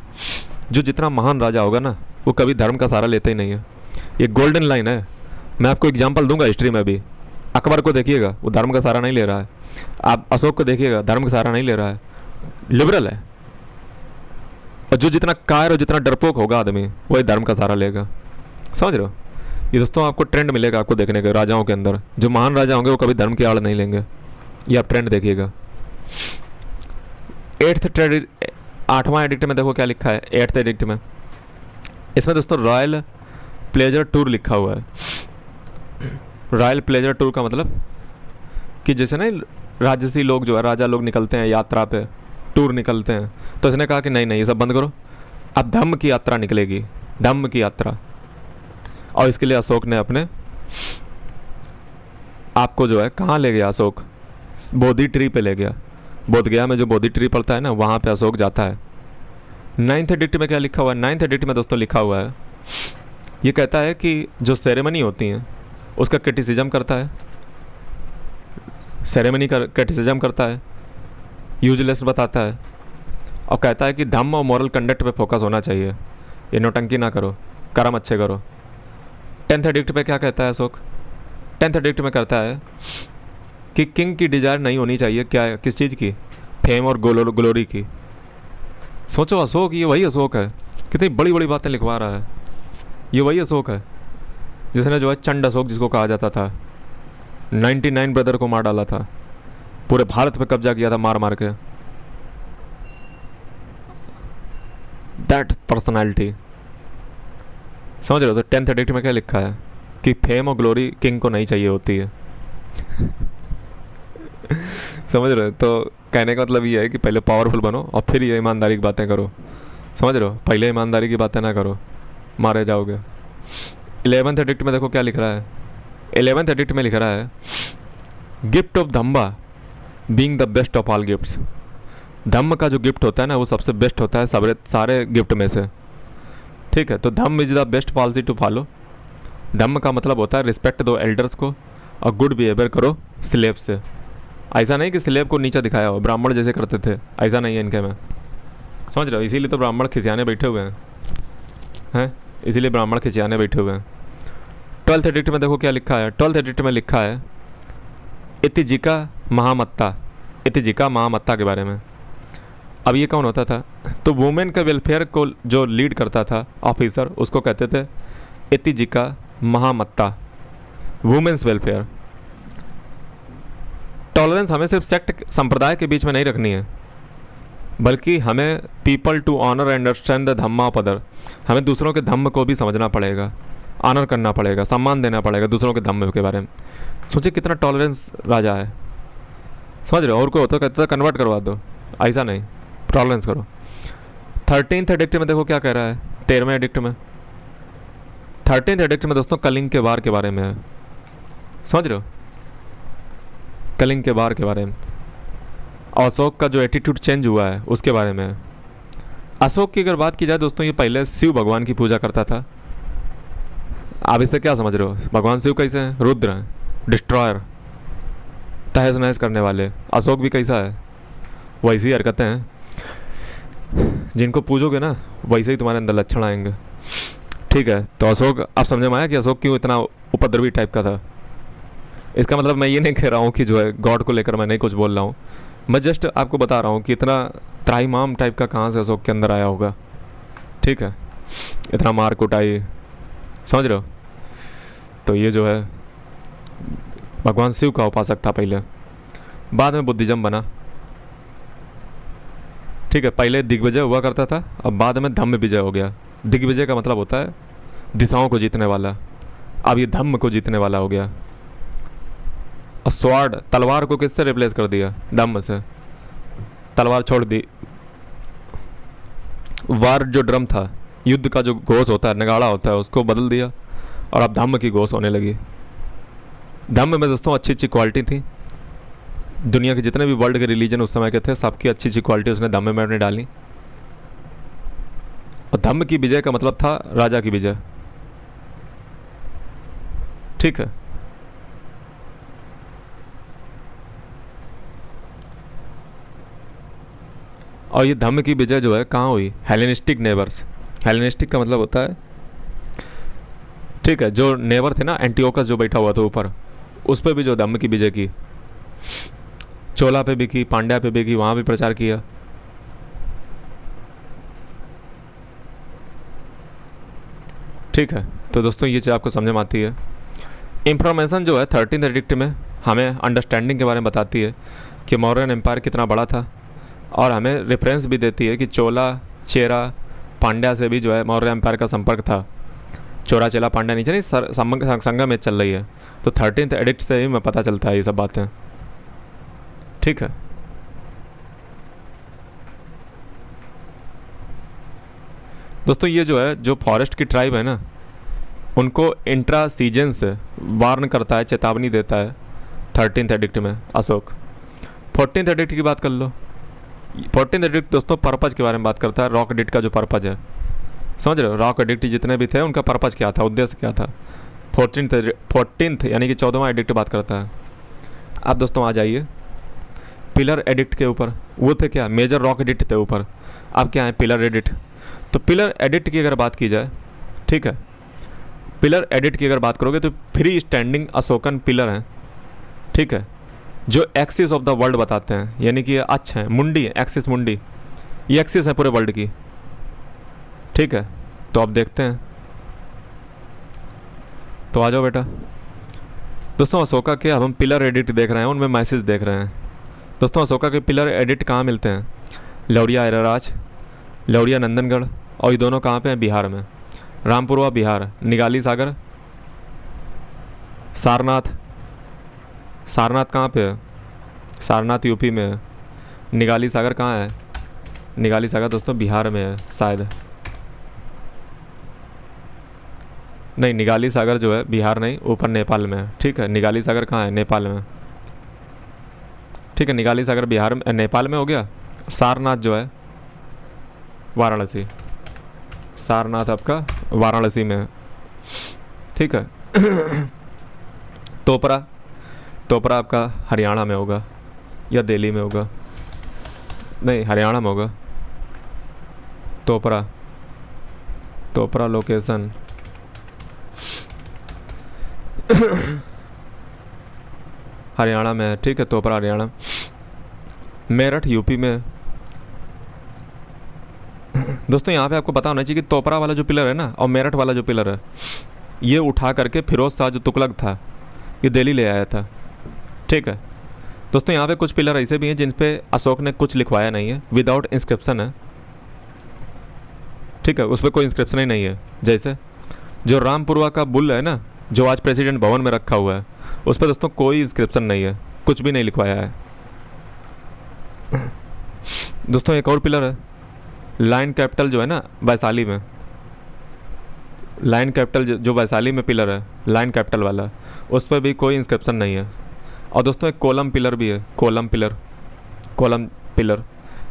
जो जितना महान राजा होगा ना वो कभी धर्म का सहारा लेता ही नहीं है। ये गोल्डन लाइन है। मैं आपको एग्जांपल दूंगा हिस्ट्री में भी। अकबर को देखिएगा, वो धर्म का सहारा नहीं ले रहा है। आप अशोक को देखिएगा, धर्म का सहारा नहीं ले रहा है, लिबरल है। और जो जितना कायर और जितना डरपोक होगा आदमी, वही धर्म का सहारा लेगा। समझ रहे हो? ये दोस्तों आपको ट्रेंड मिलेगा आपको देखने के राजाओं के अंदर। जो महान राजा होंगे वो कभी धर्म की आड़ नहीं लेंगे, ये आप ट्रेंड देखिएगा। आठवां एडिक्ट में देखो क्या लिखा है। एट्थ एडिक्ट में, इसमें दोस्तों रॉयल प्लेजर टूर लिखा हुआ है। रॉयल प्लेजर टूर का मतलब कि जैसे ना राजसी लोग जो है, राजा लोग निकलते हैं यात्रा पे, टूर निकलते हैं, तो इसने कहा कि नहीं नहीं ये सब बंद करो, अब धम्म की यात्रा निकलेगी, धम्म की यात्रा। और इसके लिए अशोक ने अपने आपको जो है कहाँ ले गया? अशोक बोधि ट्री पे ले गया। बोध गया में जो बोधि ट्री पड़ता है ना, वहाँ पे अशोक जाता है। नाइन्थ एडिक्ट में क्या लिखा हुआ है? नाइन्थ एडिक्ट में दोस्तों लिखा हुआ है, ये कहता है कि जो सेरेमनी होती हैं उसका क्रिटिसिज्म करता है, सेरेमनी का क्रिटिसिज्म करता है। यूजलेस बताता है और कहता है कि धम्म और मॉरल कंडक्ट पे फोकस होना चाहिए, ये नौटंकी ना करो, कर्म अच्छे करो। 10th एडिक्ट पे क्या कहता है अशोक? 10th एडिक्ट में कहता है कि किंग की डिजायर नहीं होनी चाहिए, क्या, किस चीज़ की? फेम और ग्लोरी की। सोचो अशोक, ये वही अशोक है, कितनी बड़ी बड़ी बातें लिखवा रहा है। ये वही अशोक है जिसने जो है चंड अशोक जिसको कहा जाता था, 99 ब्रदर को मार डाला था, पूरे भारत पे कब्जा किया था मार मार के। दैट पर्सनैलिटी, समझ रहे हो? तो 10th एडिक्ट में क्या लिखा है कि फेम और ग्लोरी किंग को नहीं चाहिए होती है। समझ रहे हो? तो कहने का मतलब ये है कि पहले पावरफुल बनो और फिर ये ईमानदारी की बातें करो। समझ रहे हो? पहले ईमानदारी की बातें ना करो, मारे जाओगे। 11th एडिक्ट में देखो क्या लिख रहा है। 11th एडिक्ट में लिख रहा है gift of Dhamma being the best of all gifts. Dhamma का जो गिफ्ट होता है ना वो सबसे बेस्ट होता है सारे गिफ्ट में से। ठीक है, तो Dhamma is the best policy to follow. Dhamma का मतलब होता है रिस्पेक्ट दो एल्डर्स को और गुड बिहेवियर करो स्लेब से। ऐसा नहीं कि स्लेब को नीचा दिखाया हो, ब्राह्मण जैसे करते थे, ऐसा नहीं है इनके में। समझ रहे हो? इसीलिए तो ब्राह्मण खिसियाने बैठे हुए हैं, इसीलिए ब्राह्मण खिसियाने बैठे हुए हैं। 12th एडिक्ट में देखो क्या लिखा है। 12th एडिक्ट में लिखा है इतिजिका महामत्ता, इतिजिका महामत्ता के बारे में। अब ये कौन होता था? तो वुमेन के वेलफेयर को जो लीड करता था ऑफिसर, उसको कहते थे इतिजिका महामत्ता, वुमेन्स वेलफेयर। टॉलरेंस हमें सिर्फ सेक्ट संप्रदाय के बीच में नहीं रखनी है, बल्कि हमें people to honour and understand the dhamma of other. हमें दूसरों के धम्म को भी समझना पड़ेगा, ऑनर करना पड़ेगा, सम्मान देना पड़ेगा दूसरों के धम्म के बारे में। सोचिए कितना टॉलरेंस राजा है। समझ रहे हो? और कोई होता कहता था कन्वर्ट करवा दो, ऐसा नहीं, टॉलरेंस करो। 13th एडिक्ट में देखो क्या कह रहा है। 13वें एडिक्ट में, 13th एडिक्ट में दोस्तों कलिंग के वार के बारे में है। समझ रहे हो? कलिंग के वार के बारे में, अशोक का जो एटीट्यूड चेंज हुआ है उसके बारे में है। अशोक की अगर बात की जाए दोस्तों, ये पहले शिव भगवान की पूजा करता था। आप इससे क्या समझ रहे हो? भगवान शिव कैसे हैं? रुद्र हैं, डिस्ट्रॉयर, तहस नहस करने वाले। अशोक भी कैसा है? वैसी हरकतें हैं, जिनको पूजोगे ना वैसे ही तुम्हारे अंदर लक्षण आएंगे। ठीक है, तो अशोक, आप समझ में आया कि अशोक क्यों इतना उपद्रवी टाइप का था? इसका मतलब मैं ये नहीं कह रहा हूँ कि जो है गॉड को लेकर मैं नहीं कुछ बोल रहा हूँ, मैं जस्ट आपको बता रहा हूँ कि इतना त्राहिमाम टाइप का कहाँ से अशोक के अंदर आया होगा। ठीक है, इतना मार कुटाई, समझ रहे हो? तो ये जो है भगवान शिव का उपासक था पहले, बाद में बुद्धिज्म बना। ठीक है, पहले दिग्विजय हुआ करता था, अब बाद में धम्म विजय हो गया। दिग्विजय का मतलब होता है दिशाओं को जीतने वाला, अब ये धम्म को जीतने वाला हो गया। और स्वॉर्ड, तलवार को किससे रिप्लेस कर दिया? धम्म से। तलवार छोड़ दी, वार जो ड्रम था, युद्ध का जो घोष होता है, नगाड़ा होता है, उसको बदल दिया और अब धम्म की घोष होने लगी। धम्म में दोस्तों अच्छी अच्छी क्वालिटी थी। दुनिया के जितने भी वर्ल्ड के रिलीजन उस समय के थे, सबकी अच्छी अच्छी क्वालिटी उसने धम्म में अपने डाली। और धम्म की विजय का मतलब था राजा की विजय। ठीक है, और ये धम्म की विजय जो है कहाँ हुई? Hellenistic neighbours. हेलेनिस्टिक का मतलब होता है, ठीक है, जो नेबर थे ना, एंटियोकस जो बैठा हुआ था ऊपर, उस पर भी जो धम्म की विजय की, चोला पे भी की, पांड्या पे भी की, वहाँ भी प्रचार किया। ठीक है, तो दोस्तों ये चीज़ आपको समझ में आती है। इंफॉर्मेशन जो है 13th एडिक्ट में हमें अंडरस्टैंडिंग के बारे में बताती है कि मौर्यन एम्पायर कितना बड़ा था, और हमें रेफरेंस भी देती है कि चोला, चेरा, पांड्या से भी जो है मौर्य एम्पायर का संपर्क था। चोरा, चेला, पांड्या नीचे नहीं, संगम में चल रही है। तो 13th एडिक्ट से ही मैं पता चलता है ये सब बातें। ठीक है, दोस्तों ये जो है, जो फॉरेस्ट की ट्राइब है ना, उनको इंट्रा सीजन से वार्न करता है, चेतावनी देता है 13th एडिक्ट में अशोक। 14th एडिक्ट की बात कर लो। 14th एडिक्ट दोस्तों पर्पज के बारे में बात करता है, रॉक एडिक्ट का जो पर्पज है। समझ रहे हो? रॉक एडिक्ट जितने भी थे उनका पर्पज क्या था, उद्देश्य क्या था। 14th यानी कि 14वां एडिक्ट बात करता है। आप दोस्तों आ जाइए पिलर एडिक्ट के ऊपर, वो थे क्या, मेजर रॉक एडिक्ट थे ऊपर, अब क्या है पिलर एडिक्ट। तो पिलर एडिक्ट की अगर बात की जाए, ठीक है, पिलर एडिक्ट की अगर बात करोगे तो फ्री स्टैंडिंग अशोकन पिलर हैं, ठीक है, जो एक्सिस ऑफ द वर्ल्ड बताते हैं, यानी कि ये अक्ष है, मुंडी है, एक्सिस मुंडी, ये एक्सिस है पूरे वर्ल्ड की, ठीक है। तो अब देखते हैं, तो आ जाओ बेटा। दोस्तों अशोका के अब हम पिलर एडिट देख रहे हैं, उनमें मैसेज देख रहे हैं। दोस्तों अशोका के पिलर एडिट कहाँ मिलते हैं, लौड़िया एराराज, लौड़िया नंदनगढ़, और ये दोनों कहाँ पे हैं, बिहार में, रामपुरवा बिहार, निगाली सागर, सारनाथ, सारनाथ कहाँ पे है, सारनाथ यूपी में है, निगाली सागर कहाँ है, निगाली सागर दोस्तों बिहार में है शायद, नहीं निगाली सागर जो है बिहार नहीं, ऊपर नेपाल में है, ठीक है। निगाली सागर कहाँ है, नेपाल में, ठीक है, निगाली सागर बिहार में, नेपाल में हो गया। सारनाथ जो है वाराणसी, सारनाथ आपका वाराणसी में है, ठीक है। तोपरा, तोपरा आपका हरियाणा में होगा या दिल्ली में होगा, नहीं हरियाणा में होगा। तोपरा, तोपरा लोकेशन हरियाणा में है, ठीक है, तोपरा हरियाणा। मेरठ यूपी में। दोस्तों यहाँ पे आपको पता होना चाहिए कि तोपरा वाला जो पिलर है ना और मेरठ वाला जो पिलर है, ये उठा करके फिरोज शाह जो तुगलक था ये दिल्ली ले आया था, ठीक है। दोस्तों यहाँ पे कुछ पिलर ऐसे भी हैं जिन पे अशोक ने कुछ लिखवाया नहीं है, विदाउट इंस्क्रिप्शन है, ठीक है, उस पर कोई इंस्क्रिप्शन ही नहीं है। जैसे जो रामपुरवा का बुल है ना, जो आज प्रेसिडेंट भवन में रखा हुआ है, उस पर दोस्तों कोई इंस्क्रिप्शन नहीं है, कुछ भी नहीं लिखवाया है। दोस्तों एक और पिलर है, लाइन कैपिटल जो है ना वैशाली में, लाइन कैपिटल जो वैशाली में पिलर है, लाइन कैपिटल वाला, उस पर भी कोई इंस्क्रिप्शन नहीं है। और दोस्तों एक कोलम पिलर भी है, कोलम पिलर, कोलम पिलर,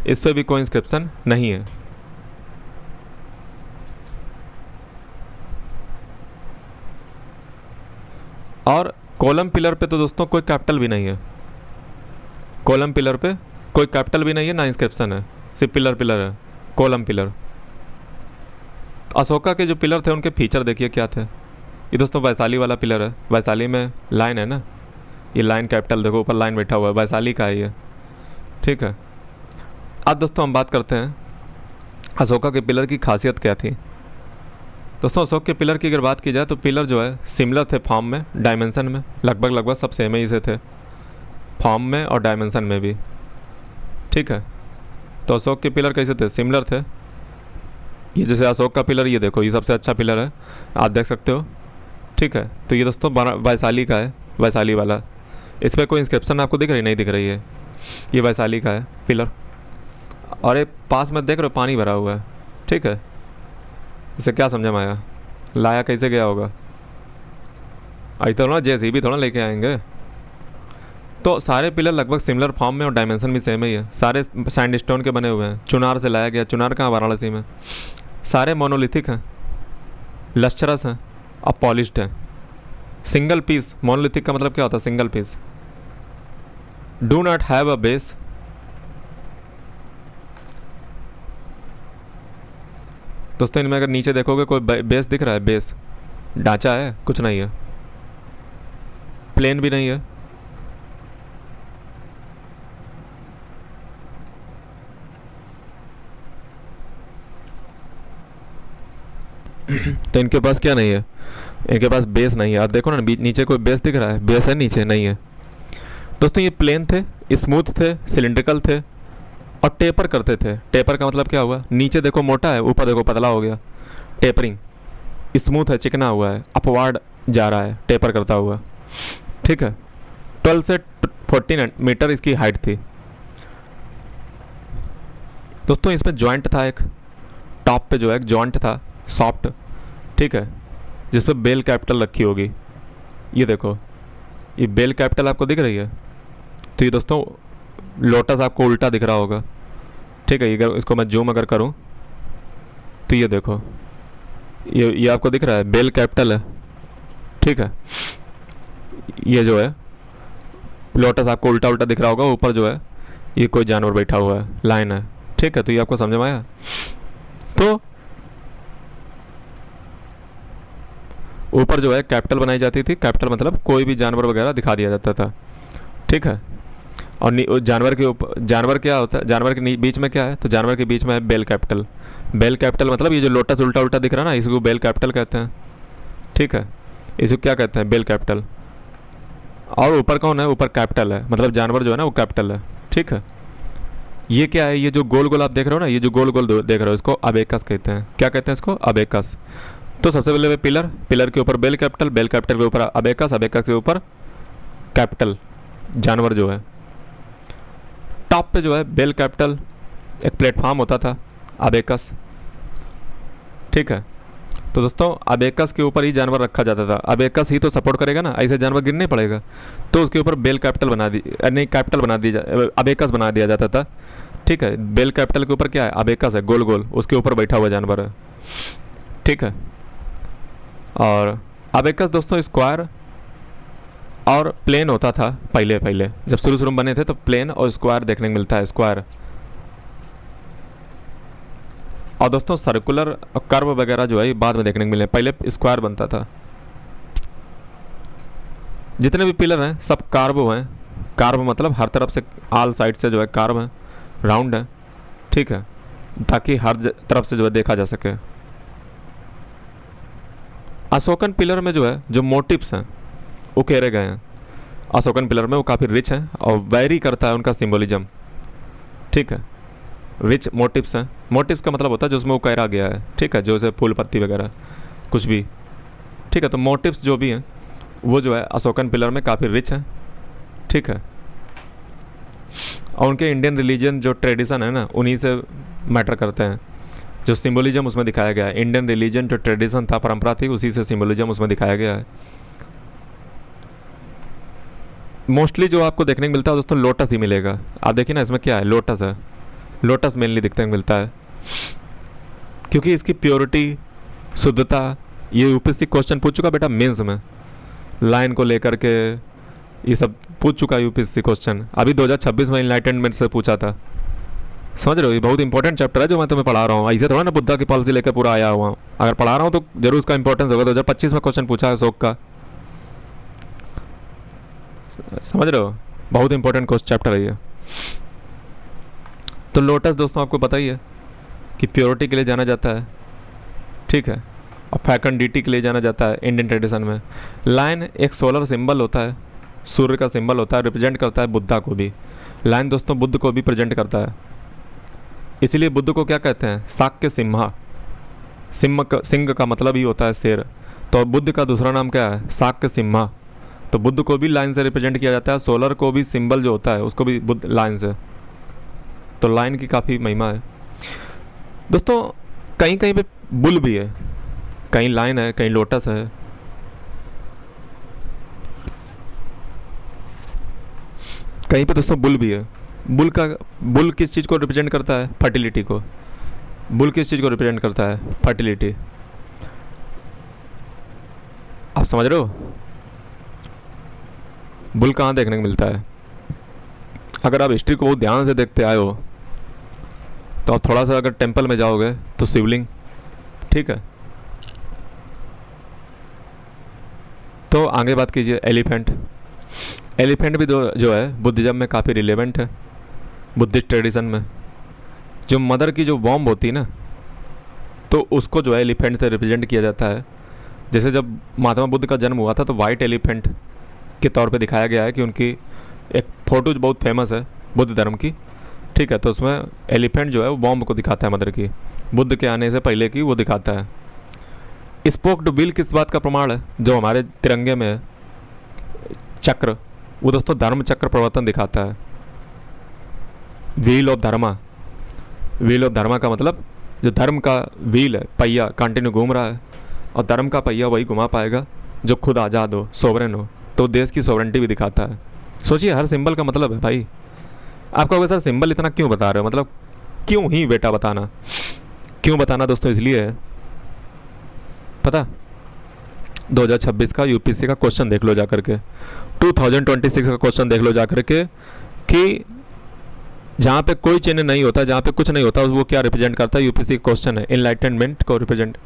इस पर भी कोई इंस्क्रिप्शन नहीं है। और कॉलम पिलर पे तो दोस्तों कोई कैपिटल भी नहीं है, कॉलम पिलर पे कोई कैपिटल भी नहीं है, ना इंस्क्रिप्शन है, सिर्फ पिलर पिलर है, कॉलम पिलर। अशोका के जो पिलर थे उनके फीचर देखिए क्या थे। ये दोस्तों वैशाली वाला पिलर है, वैशाली में लाइन है ना, ये लाइन कैपिटल देखो ऊपर लाइन बैठा हुआ है, वैशाली का है ये, ठीक है। अब दोस्तों हम बात करते हैं अशोका के पिलर की खासियत क्या थी। दोस्तों अशोक के पिलर की अगर बात की जाए तो पिलर जो है सिमिलर थे फॉर्म में, डायमेंशन में लगभग सब सेम ही से थे, फॉर्म में और डायमेंशन में भी, ठीक है। तो अशोक के पिलर कैसे थे, सिमिलर थे। ये जैसे अशोक का पिलर, ये देखो ये सबसे अच्छा पिलर है, आप देख सकते हो, ठीक है। तो ये दोस्तों वैशाली का है, वैशाली वाला, इस पर कोई इंस्क्रिप्शन आपको दिख रही नहीं, दिख रही है, ये वैशाली का है पिलर। और ये पास में देख रहे हो पानी भरा हुआ है, ठीक है। इसे क्या समझ में आया, लाया कैसे गया होगा, आई तो ना जैसे भी थोड़ा लेके आएंगे। तो सारे पिलर लगभग सिमिलर फॉर्म में और डायमेंशन भी सेम ही है, सारे सैंडस्टोन के बने हुए हैं, चुनार से लाया गया, चुनार कहाँ, वाराणसी में। सारे मोनोलिथिक हैं, लश्चरस हैं और पॉलिश्ड हैं। सिंगल पीस, मोनोलिथिक का मतलब क्या होता है, single piece. Do not have a base, दोस्तों इनमें अगर नीचे देखोगे कोई बेस दिख रहा है, बेस ढांचा है, कुछ नहीं है, प्लेन भी नहीं है। तो इनके पास क्या नहीं है, इनके पास बेस नहीं है। आप देखो ना नीचे कोई बेस दिख रहा है, बेस है नीचे, नहीं है। दोस्तों ये प्लेन थे, स्मूथ थे, सिलिंड्रिकल थे और टेपर करते थे। टेपर का मतलब क्या हुआ, नीचे देखो मोटा है, ऊपर देखो पतला हो गया, टेपरिंग। स्मूथ है, चिकना हुआ है, अपवार्ड जा रहा है, टेपर करता हुआ, ठीक है। 12 से 14 मीटर इसकी हाइट थी। दोस्तों इसमें जॉइंट था, एक टॉप पे जो है एक जॉइंट था सॉफ्ट, ठीक है, जिस पे बेल कैपिटल रखी होगी। ये देखो ये बेल कैपिटल आपको दिख रही है, तो ये दोस्तों लोटस आपको उल्टा दिख रहा होगा, ठीक है। ये इसको मैं जूम अगर करूं तो ये देखो ये आपको दिख रहा है, बेल कैपिटल है, ठीक है। ये जो है लोटस आपको उल्टा उल्टा दिख रहा होगा, ऊपर जो है ये कोई जानवर बैठा हुआ है, लाइन है, ठीक है। तो ये आपको समझ में आया। तो ऊपर जो है कैपिटल बनाई जाती थी, कैपिटल मतलब कोई भी जानवर वगैरह दिखा दिया जाता था, ठीक है। और जानवर के ऊपर, जानवर क्या होता है, जानवर के बीच में क्या है, तो जानवर के बीच में है बेल कैपिटल। बेल कैपिटल मतलब ये जो लोटस उल्टा उल्टा दिख रहा है ना, इसको बेल कैपिटल कहते हैं, ठीक है। इसको क्या कहते हैं, बेल कैपिटल। और ऊपर कौन है, ऊपर कैपिटल है, मतलब जानवर जो है ना वो कैपिटल है, ठीक है। ये क्या है, ये जो गोल गोल आप देख रहे हो ना, ये जो गोल गोल देख रहे हो, इसको अबेकस कहते हैं। क्या कहते हैं इसको, अबेकस। तो सबसे पहले पिलर, पिलर के ऊपर बेल कैपिटल, बेल कैपिटल के ऊपर अबेकस, अबेकस के ऊपर कैपिटल, जानवर जो है। टॉप पे जो है बेल कैपिटल, एक प्लेटफॉर्म होता था, अबेकस, ठीक है। तो दोस्तों अबेकस के ऊपर ही जानवर रखा जाता था, अबेकस ही तो सपोर्ट करेगा ना, ऐसे जानवर गिर नहीं पड़ेगा। तो उसके ऊपर बेल कैपिटल बना दी, नहीं कैपिटल बना दी, अबेकस बना दिया जाता था, ठीक है। बेल कैपिटल के ऊपर क्या है, अबेकस है, गोल गोल, उसके ऊपर बैठा हुआ जानवर है, ठीक है। और अबेकस दोस्तों स्क्वायर और प्लेन होता था पहले पहले, जब शुरू शुरू में बने थे तो प्लेन और स्क्वायर देखने को मिलता है, स्क्वायर। और दोस्तों सर्कुलर और कर्व वगैरह जो है ये बाद में देखने को मिले, पहले स्क्वायर बनता था। जितने भी पिलर हैं सब कार्व हैं, कार्व मतलब हर तरफ से, आल साइड से जो है कार्व है, राउंड है, ठीक है, ताकि हर तरफ से जो है देखा जा सके। अशोकन पिलर में जो है जो मोटिव्स हैं वो उकेरे गए हैं, अशोकन पिलर में वो काफ़ी रिच हैं और वेरी करता है उनका सिंबोलिज्म, ठीक है। रिच मोटिव्स हैं, मोटिव्स का मतलब होता है जो उसमें उकेरा गया है, ठीक है, जो जैसे फूल पत्ती वगैरह कुछ भी, ठीक है। तो मोटिव्स जो भी हैं वो जो है अशोकन पिलर में काफ़ी रिच हैं, ठीक है। और उनके इंडियन रिलीजन जो ट्रेडिशन है ना उन्हीं से मैटर करते हैं, जो सिंबोलिज्म उसमें दिखाया गया है, इंडियन रिलीजन जो ट्रेडिशन था, परंपरा थी, उसी से सिंबोलिज्म उसमें दिखाया गया है। मोस्टली जो आपको देखने को मिलता है दोस्तों लोटस ही मिलेगा। आप देखिए ना इसमें क्या है, लोटस है, लोटस मेनली दिखने को मिलता है, क्योंकि इसकी प्योरिटी, शुद्धता, ये यूपीएससी क्वेश्चन पूछ चुका बेटा मेंस में, लाइन को लेकर के ये सब पूछ चुका यूपीएससी क्वेश्चन, अभी 2026 में इनलाइटनमेंट से पूछा था, समझ रहे हो। ये बहुत इंपॉर्टेंट चैप्टर है जो मैं तुम्हें पढ़ा रहा हूँ, ऐसे थोड़ा ना बुद्धा की पॉलिसी लेकर पूरा आया हुआ हूँ, अगर पढ़ा रहा हूँ तो जरूर उसका इंपॉर्टेंस होगा। 2025 में क्वेश्चन पूछा है अशोक का, समझ रहे हो, बहुत इंपॉर्टेंट क्वेश्चन चैप्टर है ये। तो लोटस दोस्तों आपको पता ही है कि प्योरिटी के लिए जाना जाता है, ठीक है, और फैकंडिटी के लिए जाना जाता है इंडियन ट्रेडिशन में। लाइन एक सोलर सिंबल होता है, सूर्य का सिंबल होता है, रिप्रेजेंट करता है बुद्धा को भी। लाइन दोस्तों बुद्ध को भी प्रेजेंट करता है, इसीलिए बुद्ध को क्या कहते हैं, शाक्य सिम्हा। सिंह का मतलब ही होता है शेर, तो बुद्ध का दूसरा नाम क्या है, शाक्य सिम्हा। तो बुद्ध को भी लाइन से रिप्रेजेंट किया जाता है, सोलर को भी सिंबल जो होता है उसको भी बुद्ध लाइन से। तो लाइन की काफ़ी महिमा है दोस्तों। कहीं कहीं पे बुल भी है, कहीं लाइन है, कहीं लोटस है, कहीं पे दोस्तों बुल भी है। बुल किस चीज़ को रिप्रेजेंट करता है, फर्टिलिटी को। बुल किस चीज़ को रिप्रेजेंट करता है, फर्टिलिटी। आप समझ रहे हो, बुल कहाँ देखने को मिलता है। अगर आप हिस्ट्री को बहुत ध्यान से देखते आए हो तो आप थोड़ा सा अगर टेंपल में जाओगे तो शिवलिंग, ठीक है। तो आगे बात कीजिए एलिफेंट। एलिफेंट भी जो है बुद्धिज्म में काफ़ी रिलेवेंट है, बुद्धिस्ट ट्रेडिशन में। जो मदर की जो वॉम्ब होती है ना, तो उसको जो है एलिफेंट से रिप्रेजेंट किया जाता है। जैसे जब महात्मा बुद्ध का जन्म हुआ था तो वाइट एलिफेंट के तौर पे दिखाया गया है कि उनकी एक फ़ोटो बहुत फेमस है बुद्ध धर्म की, ठीक है। तो उसमें एलिफेंट जो है वो बॉम्ब को दिखाता है, मदर की, बुद्ध के आने से पहले की वो दिखाता है। स्पोक्ड व्हील किस बात का प्रमाण है, जो हमारे तिरंगे में है चक्र, वो दोस्तों धर्म चक्र प्रवर्तन दिखाता है। Wheel of dharma, wheel of dharma का मतलब जो धर्म का व्हील है, पहिया कंटिन्यू घूम रहा है, और धर्म का पहिया वही घुमा पाएगा जो खुद आज़ाद हो, सोवरेन हो। तो देश की सोवरेंटी भी दिखाता है। सोचिए हर सिंबल का मतलब है भाई। आपको अगर सर सिंबल इतना क्यों बता रहे हो, मतलब क्यों ही बेटा बताना, क्यों बताना दोस्तों, इसलिए है पता, 2026 का यूपीएससी का क्वेश्चन देख लो जा करके, 2026 का क्वेश्चन देख लो जा करके कि जहाँ पे कोई चिन्ह नहीं होता, जहाँ पे कुछ नहीं होता, वो क्या रिप्रेजेंट करता है? यूपीएससी क्वेश्चन है, इनलाइटनमेंट को रिप्रेजेंट।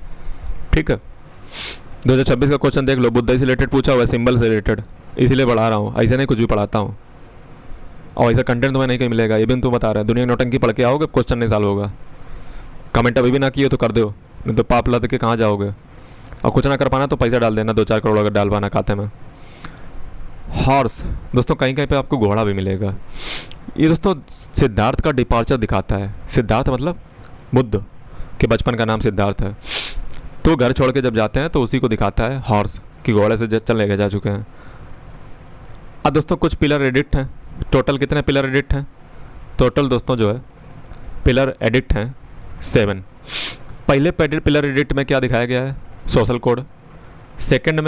ठीक है, 2026 का क्वेश्चन देख लो, बुद्ध से रिलेटेड पूछा हुआ है, सिंबल से रिलेटेड, इसीलिए पढ़ा रहा हूँ, ऐसे नहीं कुछ भी पढ़ाता हूँ। और ऐसा कंटेंट तुम्हें नहीं कहीं मिलेगा, ये भी तुम बता रहा है। दुनिया की नौटंकी पढ़ के आओगे, क्वेश्चन नहीं सॉल्व होगा। कमेंट अभी भी ना किए तो कर दो, नहीं तो पाप लद के कहाँ जाओगे। और कुछ ना कर पाना तो पैसा डाल देना, 2-4 करोड़ अगर डाल पाना खाते में। हॉर्स दोस्तों, कहीं कहीं पे आपको घोड़ा भी मिलेगा। ये दोस्तों सिद्धार्थ का डिपार्चर दिखाता है। सिद्धार्थ मतलब बुद्ध के बचपन का नाम सिद्धार्थ है। तो घर छोड़ के जब जाते हैं तो उसी को दिखाता है हॉर्स, कि घोड़े से चल लेके जा चुके हैं। अब दोस्तों कुछ पिलर एडिक्ट हैं। टोटल कितने पिलर एडिक्ट हैं? टोटल दोस्तों जो है पिलर एडिक्ट हैं 7। पहले पिलर एडिक्ट में क्या दिखाया गया है? Social code. सेकंड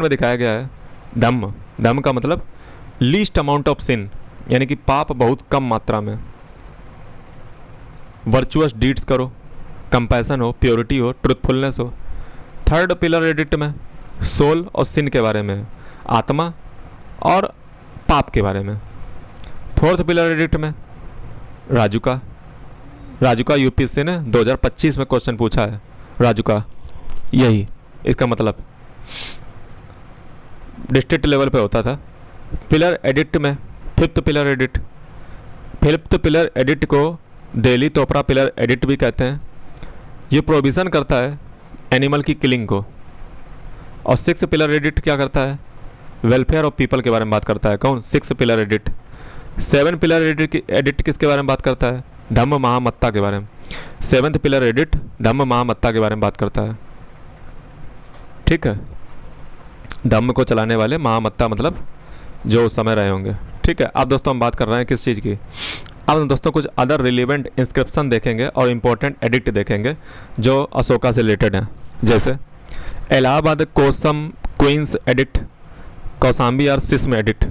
में दिखाया गया है धम्म। धम्म का मतलब लीस्ट अमाउंट ऑफ सिन, यानी कि पाप बहुत कम मात्रा में। वर्चुअस डीड्स करो, कंपैशन हो, प्योरिटी हो, ट्रुथफुलनेस हो। थर्ड पिलर एडिक्ट में सोल और सिन के बारे में, आत्मा और पाप के बारे में। फोर्थ पिलर एडिक्ट में राजू का यूपीएससी ने 2025 में क्वेश्चन पूछा है। राजू का यही इसका मतलब डिस्ट्रिक्ट लेवल पे होता था। पिलर एडिक्ट में फिफ्थ पिलर एडिक्ट को दिल्ली तोपरा पिलर एडिक्ट भी कहते हैं। ये प्रोविज़न करता है एनिमल की किलिंग को। और सिक्स पिलर एडिक्ट क्या करता है? वेलफेयर ऑफ पीपल के बारे में बात करता है। कौन? Six pillar addict. 7 pillar addict किसके बारे में बात करता है? धम्म महामत्ता के बारे में। 7th पिलर एडिक्ट धम्म महामत्ता के बारे में बात करता है। ठीक है, धम्म को चलाने वाले, महामत्ता मतलब जो उस समय रहे होंगे। ठीक है, अब दोस्तों हम बात कर रहे हैं किस चीज़ की? अब हम दोस्तों कुछ अदर रिलेवेंट इंस्क्रिप्शन देखेंगे और इम्पोर्टेंट एडिक्ट देखेंगे जो अशोका से रिलेटेड हैं। जैसे इलाहाबाद कोसम क्वींस एडिक्ट, कौसाम्बी और सिस्म एडिक्ट।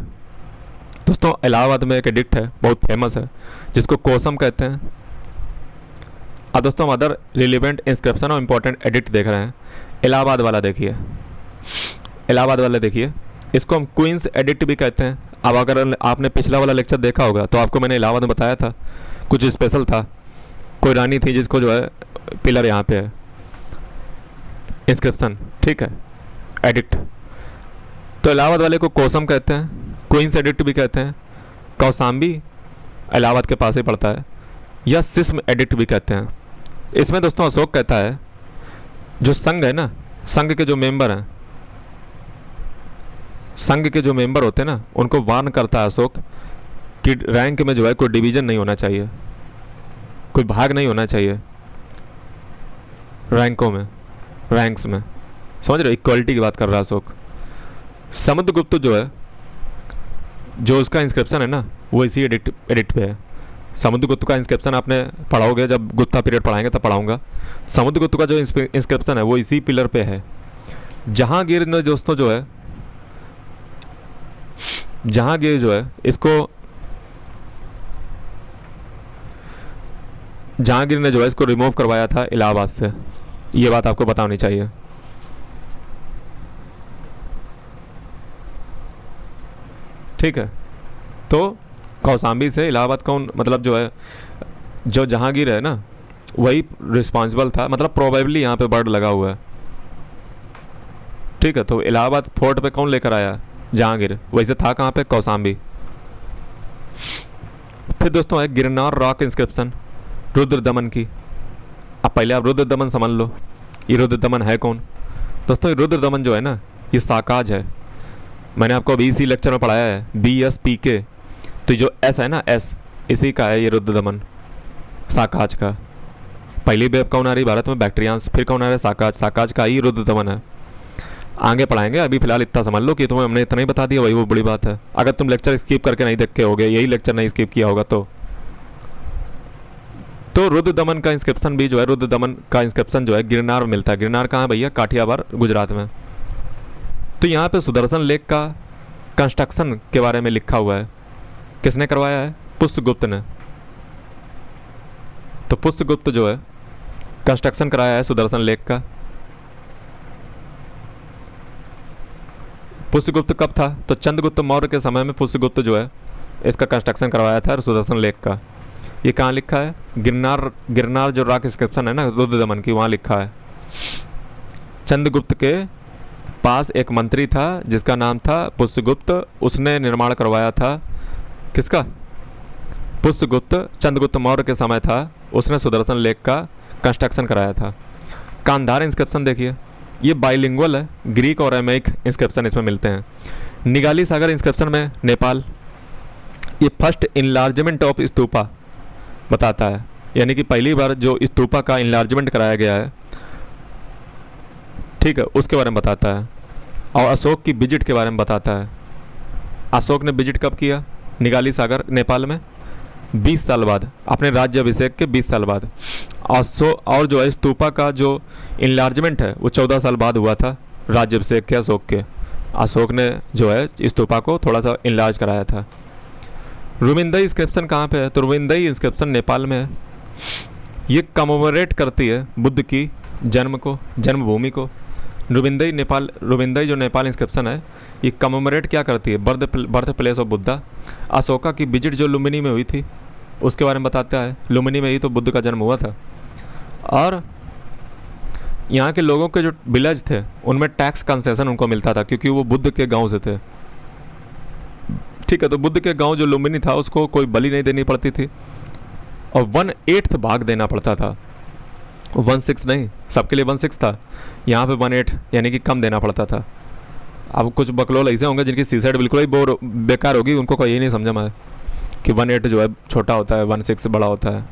दोस्तों इलाहाबाद में एक एडिक्ट है, बहुत फेमस है, जिसको कोसम कहते हैं। अब दोस्तों हम अदर रिलेवेंट इंस्क्रिप्शन और इम्पोर्टेंट एडिक्ट देख रहे हैं। इलाहाबाद वाला देखिए, इसको हम क्वींस एडिक्ट भी कहते हैं। अब अगर आपने पिछला वाला लेक्चर देखा होगा तो आपको मैंने इलाहाबाद में बताया था, कुछ स्पेशल था। कोई रानी थी जिसको जो है पिलर यहाँ पे है, इंस्क्रिप्शन। ठीक है, एडिक्ट। तो इलाहाबाद वाले को कोसम कहते हैं, क्वींस एडिक्ट भी कहते हैं। कौसाम्बी इलाहाबाद के पास ही पड़ता है, या सिस्म एडिक्ट भी कहते हैं। इसमें दोस्तों अशोक कहता है जो संघ है ना, संघ के जो मेंबर हैं, संघ के जो मेंबर होते हैं ना, उनको वार्न करता है अशोक कि रैंक में जो है कोई डिवीजन नहीं होना चाहिए, कोई भाग नहीं होना चाहिए रैंकों में, रैंक्स में। समझ रहे हो? इक्वलिटी की बात कर रहा है अशोक। समुद्रगुप्त जो है, जो उसका इंस्क्रिप्शन है ना, वो इसी एडिक्ट पे है। समुद्रगुप्त का इंस्क्रिप्शन आपने पढ़ाओगे, जब गुप्ता पीरियड पढ़ाएंगे तब पढ़ाऊंगा। समुद्रगुप्त का जो इंस्क्रिप्शन है वो इसी पिलर पे है। जहांगीर ने दोस्तों जो है, जहांगीर जो है इसको, जहांगीर ने जो है इसको रिमूव करवाया था इलाहाबाद से। ये बात आपको पता होनी चाहिए। ठीक है, तो कौसाम्बी से इलाहाबाद कौन, मतलब जो है, जो जहांगीर है ना, वही रिस्पॉन्सिबल था, मतलब प्रोबेबली यहाँ पे बर्ड लगा हुआ है। ठीक है, तो इलाहाबाद फोर्ट पे कौन लेकर आया? जहांगीर। वैसे था कहाँ पे? कौसाम्बी। फिर दोस्तों है गिरनार रॉक इंस्क्रिप्शन रुद्र दमन की। अब पहले आप रुद्र दमन समझ लो, ये रुद्र दमन है कौन? दोस्तों ये रुद्र दमन जो है ना, ये साकाज है। मैंने आपको अभी इसी लेक्चर में पढ़ाया है, BSPK। तो जो S है ना, S इसी का है ये रुद्र दमन, साकाज का। पहली वेब कौन आ रही भारत में? बैक्टीरियांस। फिर कौन आ रहा है? साकाज। साकाज का ही रुद्र दमन है। आगे पढ़ाएंगे, अभी फिलहाल इतना समझ लो कि तुम्हें हमने इतना ही बता दिया, वही वो बड़ी बात है। अगर तुम लेक्चर स्किप करके नहीं देखे होगे, यही लेक्चर नहीं स्किप किया होगा तो रुद्र दमन का इंस्क्रिप्शन भी जो है, रुद्र दमन का इंस्क्रिप्शन जो है गिरनार में मिलता है। गिरनार कहाँ है भैया? काठियावाड़, गुजरात में। तो यहाँ पे सुदर्शन लेक का कंस्ट्रक्शन के बारे में लिखा हुआ है। किसने करवाया है? पुष्यगुप्त ने। तो पुष्यगुप्त जो है कंस्ट्रक्शन कराया है सुदर्शन लेक का। पुष्यगुप्त कब था? तो चंद्रगुप्त मौर्य के समय में पुष्यगुप्त जो है इसका कंस्ट्रक्शन करवाया था सुदर्शन लेक का। ये कहाँ लिखा है? गिरनार जो रॉक इंस्क्रिप्शन है ना रुद्र दमन की, वहाँ लिखा है। चंद्रगुप्त के पास एक मंत्री था जिसका नाम था पुष्यगुप्त, उसने निर्माण करवाया था। किसका? पुष्यगुप्त। चंद्रगुप्त मौर्य के समय था, उसने सुदर्शन लेक का कंस्ट्रक्शन कराया था। कांधार इंस्क्रिप्शन देखिए, ये बाइलिंगुअल है, ग्रीक और अरेमाइक इंस्क्रिप्शन इसमें मिलते हैं। निगाली सागर इंस्क्रिप्शन में नेपाल, ये फर्स्ट इनलार्जमेंट ऑफ स्तूपा बताता है, यानी कि पहली बार जो स्तूपा का इनलार्जमेंट कराया गया है, ठीक है, उसके बारे में बताता है। और अशोक की विजिट के बारे में बताता है। अशोक ने विजिट कब किया? निगाली सागर नेपाल में 20 साल बाद, अपने राज्य अभिषेक के 20 साल बाद। और जो है स्तूपा का जो इनलार्जमेंट है वो 14 साल बाद हुआ था राज्य अभिषेक के अशोक के। अशोक ने जो है स्तूपा को थोड़ा सा इनलार्ज कराया था। रुमिंदई इंस्क्रिप्शन कहाँ पे है? तो रुमिंदई इंस्क्रिप्शन नेपाल में है। ये कमोमरेट करती है बुद्ध की जन्म को, जन्मभूमि को। रुमिंदई जो नेपाल इंस्क्रिप्शन है ये कमोमरेट क्या करती है? Birth place of Buddha. Ashoka की विजिट जो लुम्बिनी में हुई थी उसके बारे में बताता है। लुम्बिनी में ही तो बुद्ध का जन्म हुआ था। और यहाँ के लोगों के जो विलेज थे उनमें टैक्स कंसेशन उनको मिलता था क्योंकि वो बुद्ध के गांव से थे, ठीक है। तो बुद्ध के गांव जो लुम्बिनी था उसको कोई बलि नहीं देनी पड़ती थी और 1/8 भाग देना पड़ता था। 1/6 नहीं, सबके लिए 1/6 था, यहाँ पे 1/8 यानी कि कम देना पड़ता था। अब कुछ बकलोल ऐसे होंगे जिनकी सीसाइड बिल्कुल ही बेकार होगी, उनको कोई नहीं समझ में आए कि 1/8 जो है छोटा होता है, 1/6 बड़ा होता है।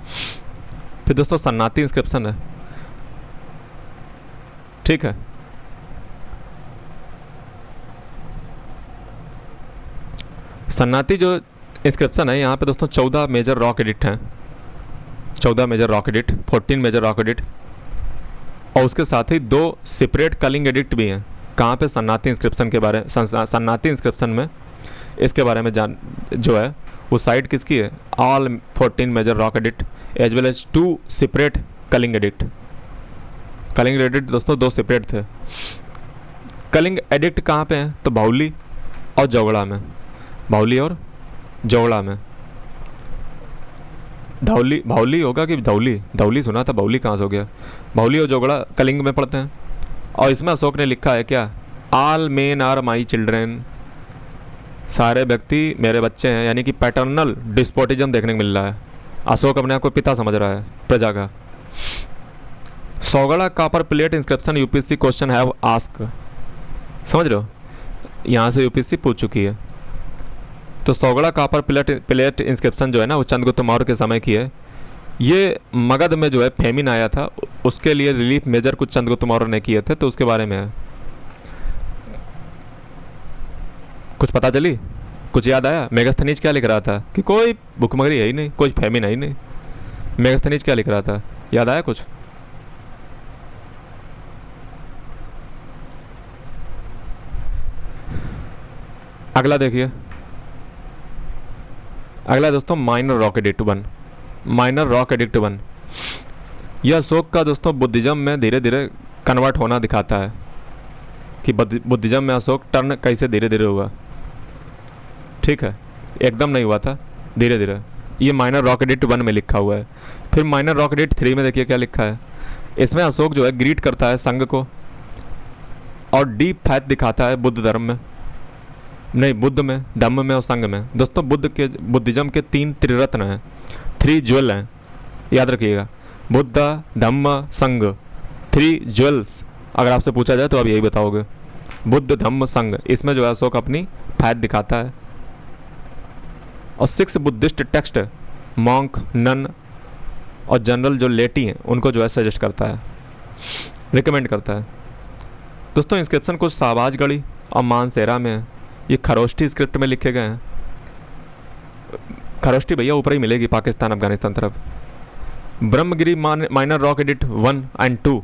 फिर दोस्तों सन्नाती इंस्क्रिप्शन है, ठीक है। सन्नाती जो इंस्क्रिप्शन है यहाँ पे दोस्तों 14 मेजर रॉक एडिट हैं, 14 major rock edit, 14 major rock edit, और उसके साथ ही 2 सेपरेट कलिंग एडिक्ट भी हैं। कहाँ पे? सन्नाती इंस्क्रिप्शन के बारे सन्नाती इंस्क्रिप्शन में इसके बारे में जो है वो साइट किसकी है? ऑल 14 मेजर रॉक एडिट as well as 2 separate Kalinga edict. Kalinga edict दोस्तों 2 सेपरेट थे। कलिंग एडिक्ट कहाँ पे हैं? तो बाहुली और जौगड़ा में, बाहुली और जौगड़ा में। बाहुली होगा कि धौली सुना था, बाहुली कहाँ से हो गया? बाहुली और जौगड़ा कलिंग में पढ़ते हैं। और इसमें अशोक ने लिखा है क्या? All men are my children, सारे व्यक्ति मेरे बच्चे हैं, यानी कि पैटर्नल डिस्पोटिज्म देखने को मिल रहा है। अशोक अपने आप को पिता समझ रहा है प्रजा का। Sohgaura copper plate inscription UPSC question have ask, समझ रहे हो, यहाँ से यूपीएससी पूछ चुकी है। तो सौगड़ा कॉपर प्लेट इंस्क्रिप्शन जो है ना वो चंद्रगुप्त मौर्य के समय की है। ये मगध में जो है फेमिन आया था, उसके लिए रिलीफ मेजर कुछ चंद्रगुप्त मौर्य ने किए थे, तो उसके बारे में है। कुछ पता चली? कुछ याद आया? मेगास्थनीज क्या लिख रहा था कि कोई भूखमरी है ही नहीं, कोई फेमिन है ही नहीं। मेगास्थनीज क्या लिख रहा था? याद आया कुछ? अगला देखिए, अगला दोस्तों minor rock edict 1। Minor rock edict 1 यह अशोक का दोस्तों बुद्धिज्म में धीरे धीरे कन्वर्ट होना दिखाता है कि बुद्धिज्म में अशोक टर्न कैसे धीरे धीरे हुआ, ठीक है, एकदम नहीं हुआ था, धीरे धीरे। ये माइनर रॉक एडिक्ट 1 में लिखा हुआ है। फिर माइनर रॉक एडिक्ट 3 में देखिए क्या लिखा है। इसमें अशोक जो है ग्रीट करता है संघ को और डीप फैथ दिखाता है बुद्ध धर्म में, नहीं बुद्ध में, धम्म में और संघ में। दोस्तों बुद्धिज्म के 3 त्रिरत्न हैं, 3 ज्वेल हैं, याद रखिएगा, बुद्ध धम्म संघ, 3 ज्वेल्स। अगर आपसे पूछा जाए तो आप यही बताओगे, बुद्ध धम्म संघ। इसमें जो है अशोक अपनी फैथ दिखाता है। और 6 बुद्धिस्ट टेक्स्ट मॉन्क, नन और जनरल जो लेटी हैं उनको जो है सजेस्ट करता है, रिकमेंड करता है। दोस्तों इंस्क्रिप्शन कुछ शाहबाजगढ़ी और मानसेरा में है। ये खरोष्टी स्क्रिप्ट में लिखे गए हैं। खरोष्टी भैया ऊपर ही मिलेगी पाकिस्तान अफगानिस्तान तरफ। ब्रह्मगिरी माइनर रॉक एडिक्ट 1 और 2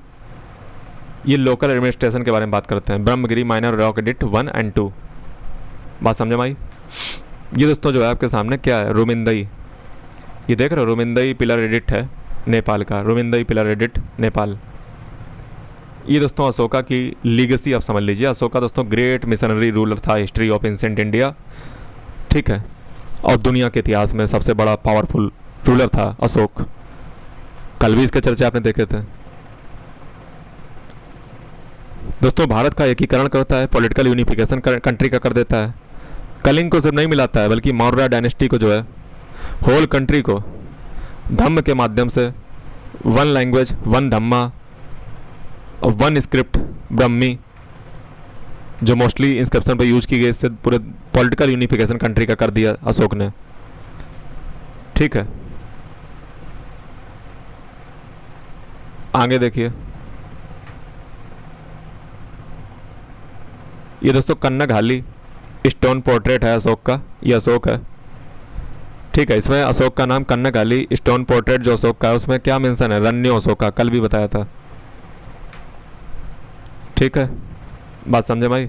ये लोकल एडमिनिस्ट्रेशन के बारे में बात करते हैं। ब्रह्मगिरी माइनर रॉक एडिक्ट 1 और 2, बात समझ में आई? ये दोस्तों जो है आपके सामने क्या है, रुमिंदई, ये देख रहे हो, रुमिंदई पिलर एडिक्ट है नेपाल का, रुमिंदई पिलर एडिक्ट नेपाल। ये दोस्तों अशोका की लीगेसी आप समझ लीजिए। अशोका दोस्तों ग्रेट मिशनरी रूलर था हिस्ट्री ऑफ एंशिएंट इंडिया, ठीक है, और दुनिया के इतिहास में सबसे बड़ा पावरफुल रूलर था अशोक। कल भी इसके चर्चा आपने देखे थे। दोस्तों भारत का एकीकरण करता है, पॉलिटिकल यूनिफिकेशन कंट्री का कर देता है। कलिंग को सिर्फ नहीं मिलाता है बल्कि मौर्य डायनेस्टी को जो है होल कंट्री को धम्म के माध्यम से वन लैंग्वेज वन धम्मा और वन स्क्रिप्ट ब्रह्मी जो मोस्टली इंस्क्रिप्शन पर यूज की गई, इससे पूरे पॉलिटिकल यूनिफिकेशन कंट्री का कर दिया अशोक ने, ठीक है। आगे देखिए, ये दोस्तों कन्नगहाली स्टोन पोर्ट्रेट है अशोक का, ये अशोक है, ठीक है। इसमें अशोक का नाम कन्नगहाली स्टोन पोर्ट्रेट जो अशोक का है उसमें क्या मेंशन है, रन्यो अशोका, कल भी बताया था, ठीक है। बात समझे भाई।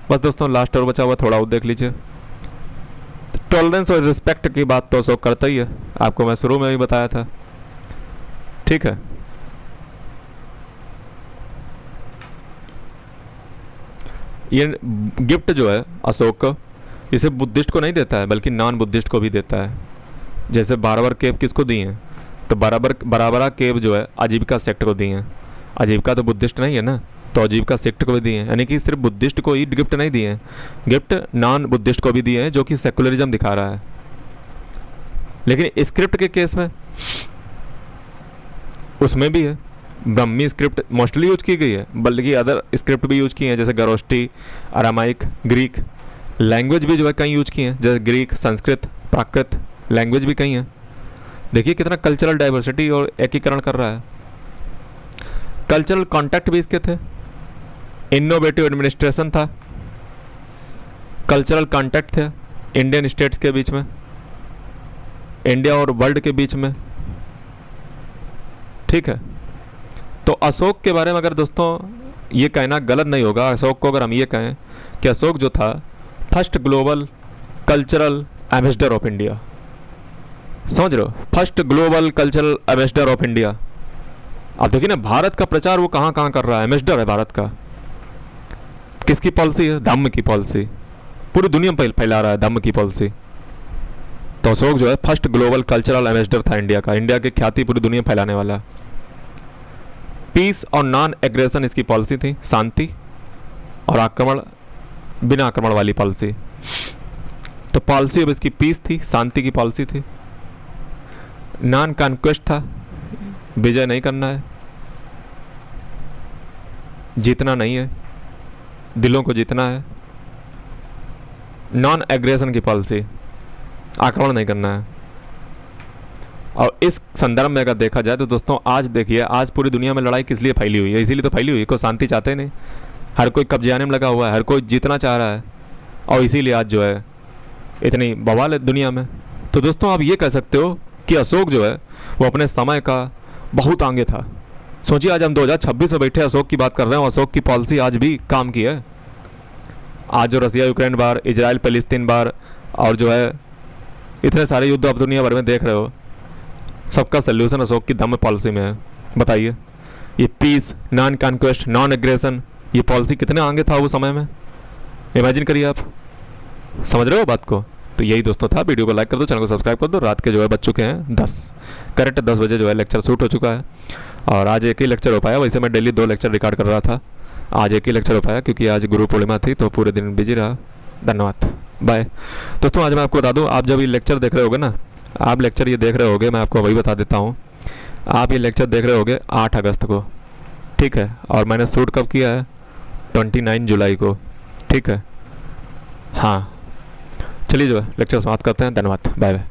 बस दोस्तों लास्ट और बचा हुआ थोड़ा और देख लीजिए। टॉलरेंस और रिस्पेक्ट की बात तो अशोक करता ही है, आपको मैं शुरू में भी बताया था, ठीक है। ये गिफ्ट जो है अशोक इसे बुद्धिस्ट को नहीं देता है बल्कि नॉन बुद्धिस्ट को भी देता है। जैसे बाराबर केव किसको दी हैं, तो बराबरा केव जो है आजीविका सेक्ट को दी हैं। आजीविका तो बुद्धिस्ट नहीं है ना, तो आजीविका सेक्ट को भी दिए हैं, यानी कि सिर्फ बुद्धिस्ट को ही गिफ्ट नहीं दिए हैं, गिफ्ट नॉन बुद्धिस्ट को भी दिए हैं, जो कि सेकुलरिज्म दिखा रहा है। लेकिन स्क्रिप्ट के केस में उसमें भी है, ब्रह्मी स्क्रिप्ट मोस्टली यूज की गई है, बल्कि अदर स्क्रिप्ट भी यूज की हैं, जैसे गरोष्टी, अरामाइक, ग्रीक लैंग्वेज भी जो है कई यूज की हैं, जैसे ग्रीक, संस्कृत, प्राकृत लैंग्वेज भी कई हैं। देखिए कितना कल्चरल डाइवर्सिटी और एकीकरण कर रहा है। कल्चरल कॉन्टैक्ट भी इसके थे, इनोवेटिव एडमिनिस्ट्रेशन था, कल्चरल कॉन्टैक्ट थे इंडियन स्टेट्स के बीच में, इंडिया और वर्ल्ड के बीच में, ठीक है। तो अशोक के बारे में अगर दोस्तों ये कहना गलत नहीं होगा, अशोक को अगर हम ये कहें कि अशोक जो था first global cultural ambassador of India, समझ रहे हो, first global cultural ambassador of India. आप देखिए ना भारत का प्रचार वो कहाँ कहाँ कर रहा है, एम्बेसडर है भारत का। किसकी पॉलिसी है, धम्म की पॉलिसी, पूरी दुनिया में फैला रहा है धम्म की पॉलिसी। तो अशोक जो है फर्स्ट ग्लोबल कल्चरल एम्बेसडर था इंडिया का, इंडिया की ख्याति पूरी दुनिया में फैलाने वाला। पीस और नॉन एग्रेशन इसकी पॉलिसी थी, शांति और आक्रमण बिना आक्रमण वाली पॉलिसी। तो पॉलिसी अब इसकी पीस थी, शांति की पॉलिसी थी। नॉन कॉन्क्वेस्ट था, विजय नहीं करना है, जीतना नहीं है, दिलों को जीतना है। नॉन एग्रेशन की पॉलिसी, आक्रमण नहीं करना है। और इस संदर्भ में अगर देखा जाए तो दोस्तों आज देखिए, आज पूरी दुनिया में लड़ाई किस लिए फैली हुई है, इसीलिए तो फैली हुई है, कोई शांति चाहते नहीं, हर कोई कब्जे आने में लगा हुआ है, हर कोई जीतना चाह रहा है, और इसीलिए आज जो है इतनी बवाल है दुनिया में। तो दोस्तों आप ये कह सकते हो कि अशोक जो है वो अपने समय का बहुत आगे था। सोचिए आज हम 2026 में बैठे अशोक की बात कर रहे हैं, अशोक की पॉलिसी आज भी काम की है। आज जो रसिया यूक्रेन बार, इजराइल पैलेस्तीन बार और जो है इतने सारे युद्ध आप दुनिया भर में देख रहे हो, सबका सल्यूशन अशोक की धम्म पॉलिसी में है। बताइए ये peace, non conquest, non aggression, ये पॉलिसी कितने आगे था वो समय में, इमेजिन करिए आप। समझ रहे हो बात को। तो यही दोस्तों था, वीडियो को लाइक कर दो, चैनल को सब्सक्राइब कर दो। रात के जो है बज चुके हैं 10, करेक्ट 10 बजे जो है लेक्चर शूट हो चुका है, और आज एक ही लेक्चर हो पाया। वैसे मैं डेली 2 लेक्चर रिकॉर्ड कर रहा था, आज एक ही लेक्चर हो पाया क्योंकि आज गुरु पूर्णिमा थी तो पूरे दिन बिजी रहा। धन्यवाद, बाय। दोस्तों आज मैं आपको बता दूं, आप जब ये लेक्चर देख रहे होगे ना, आप लेक्चर ये देख रहे होगे, मैं आपको वही बता देता हूँ, आप ये लेक्चर देख रहे होगे 8 अगस्त को, ठीक है, और मैंने शूट कब किया है 29 जुलाई को, ठीक है। हाँ चलिए जो है लेक्चर समाप्त करते हैं। धन्यवाद, बाय बाय।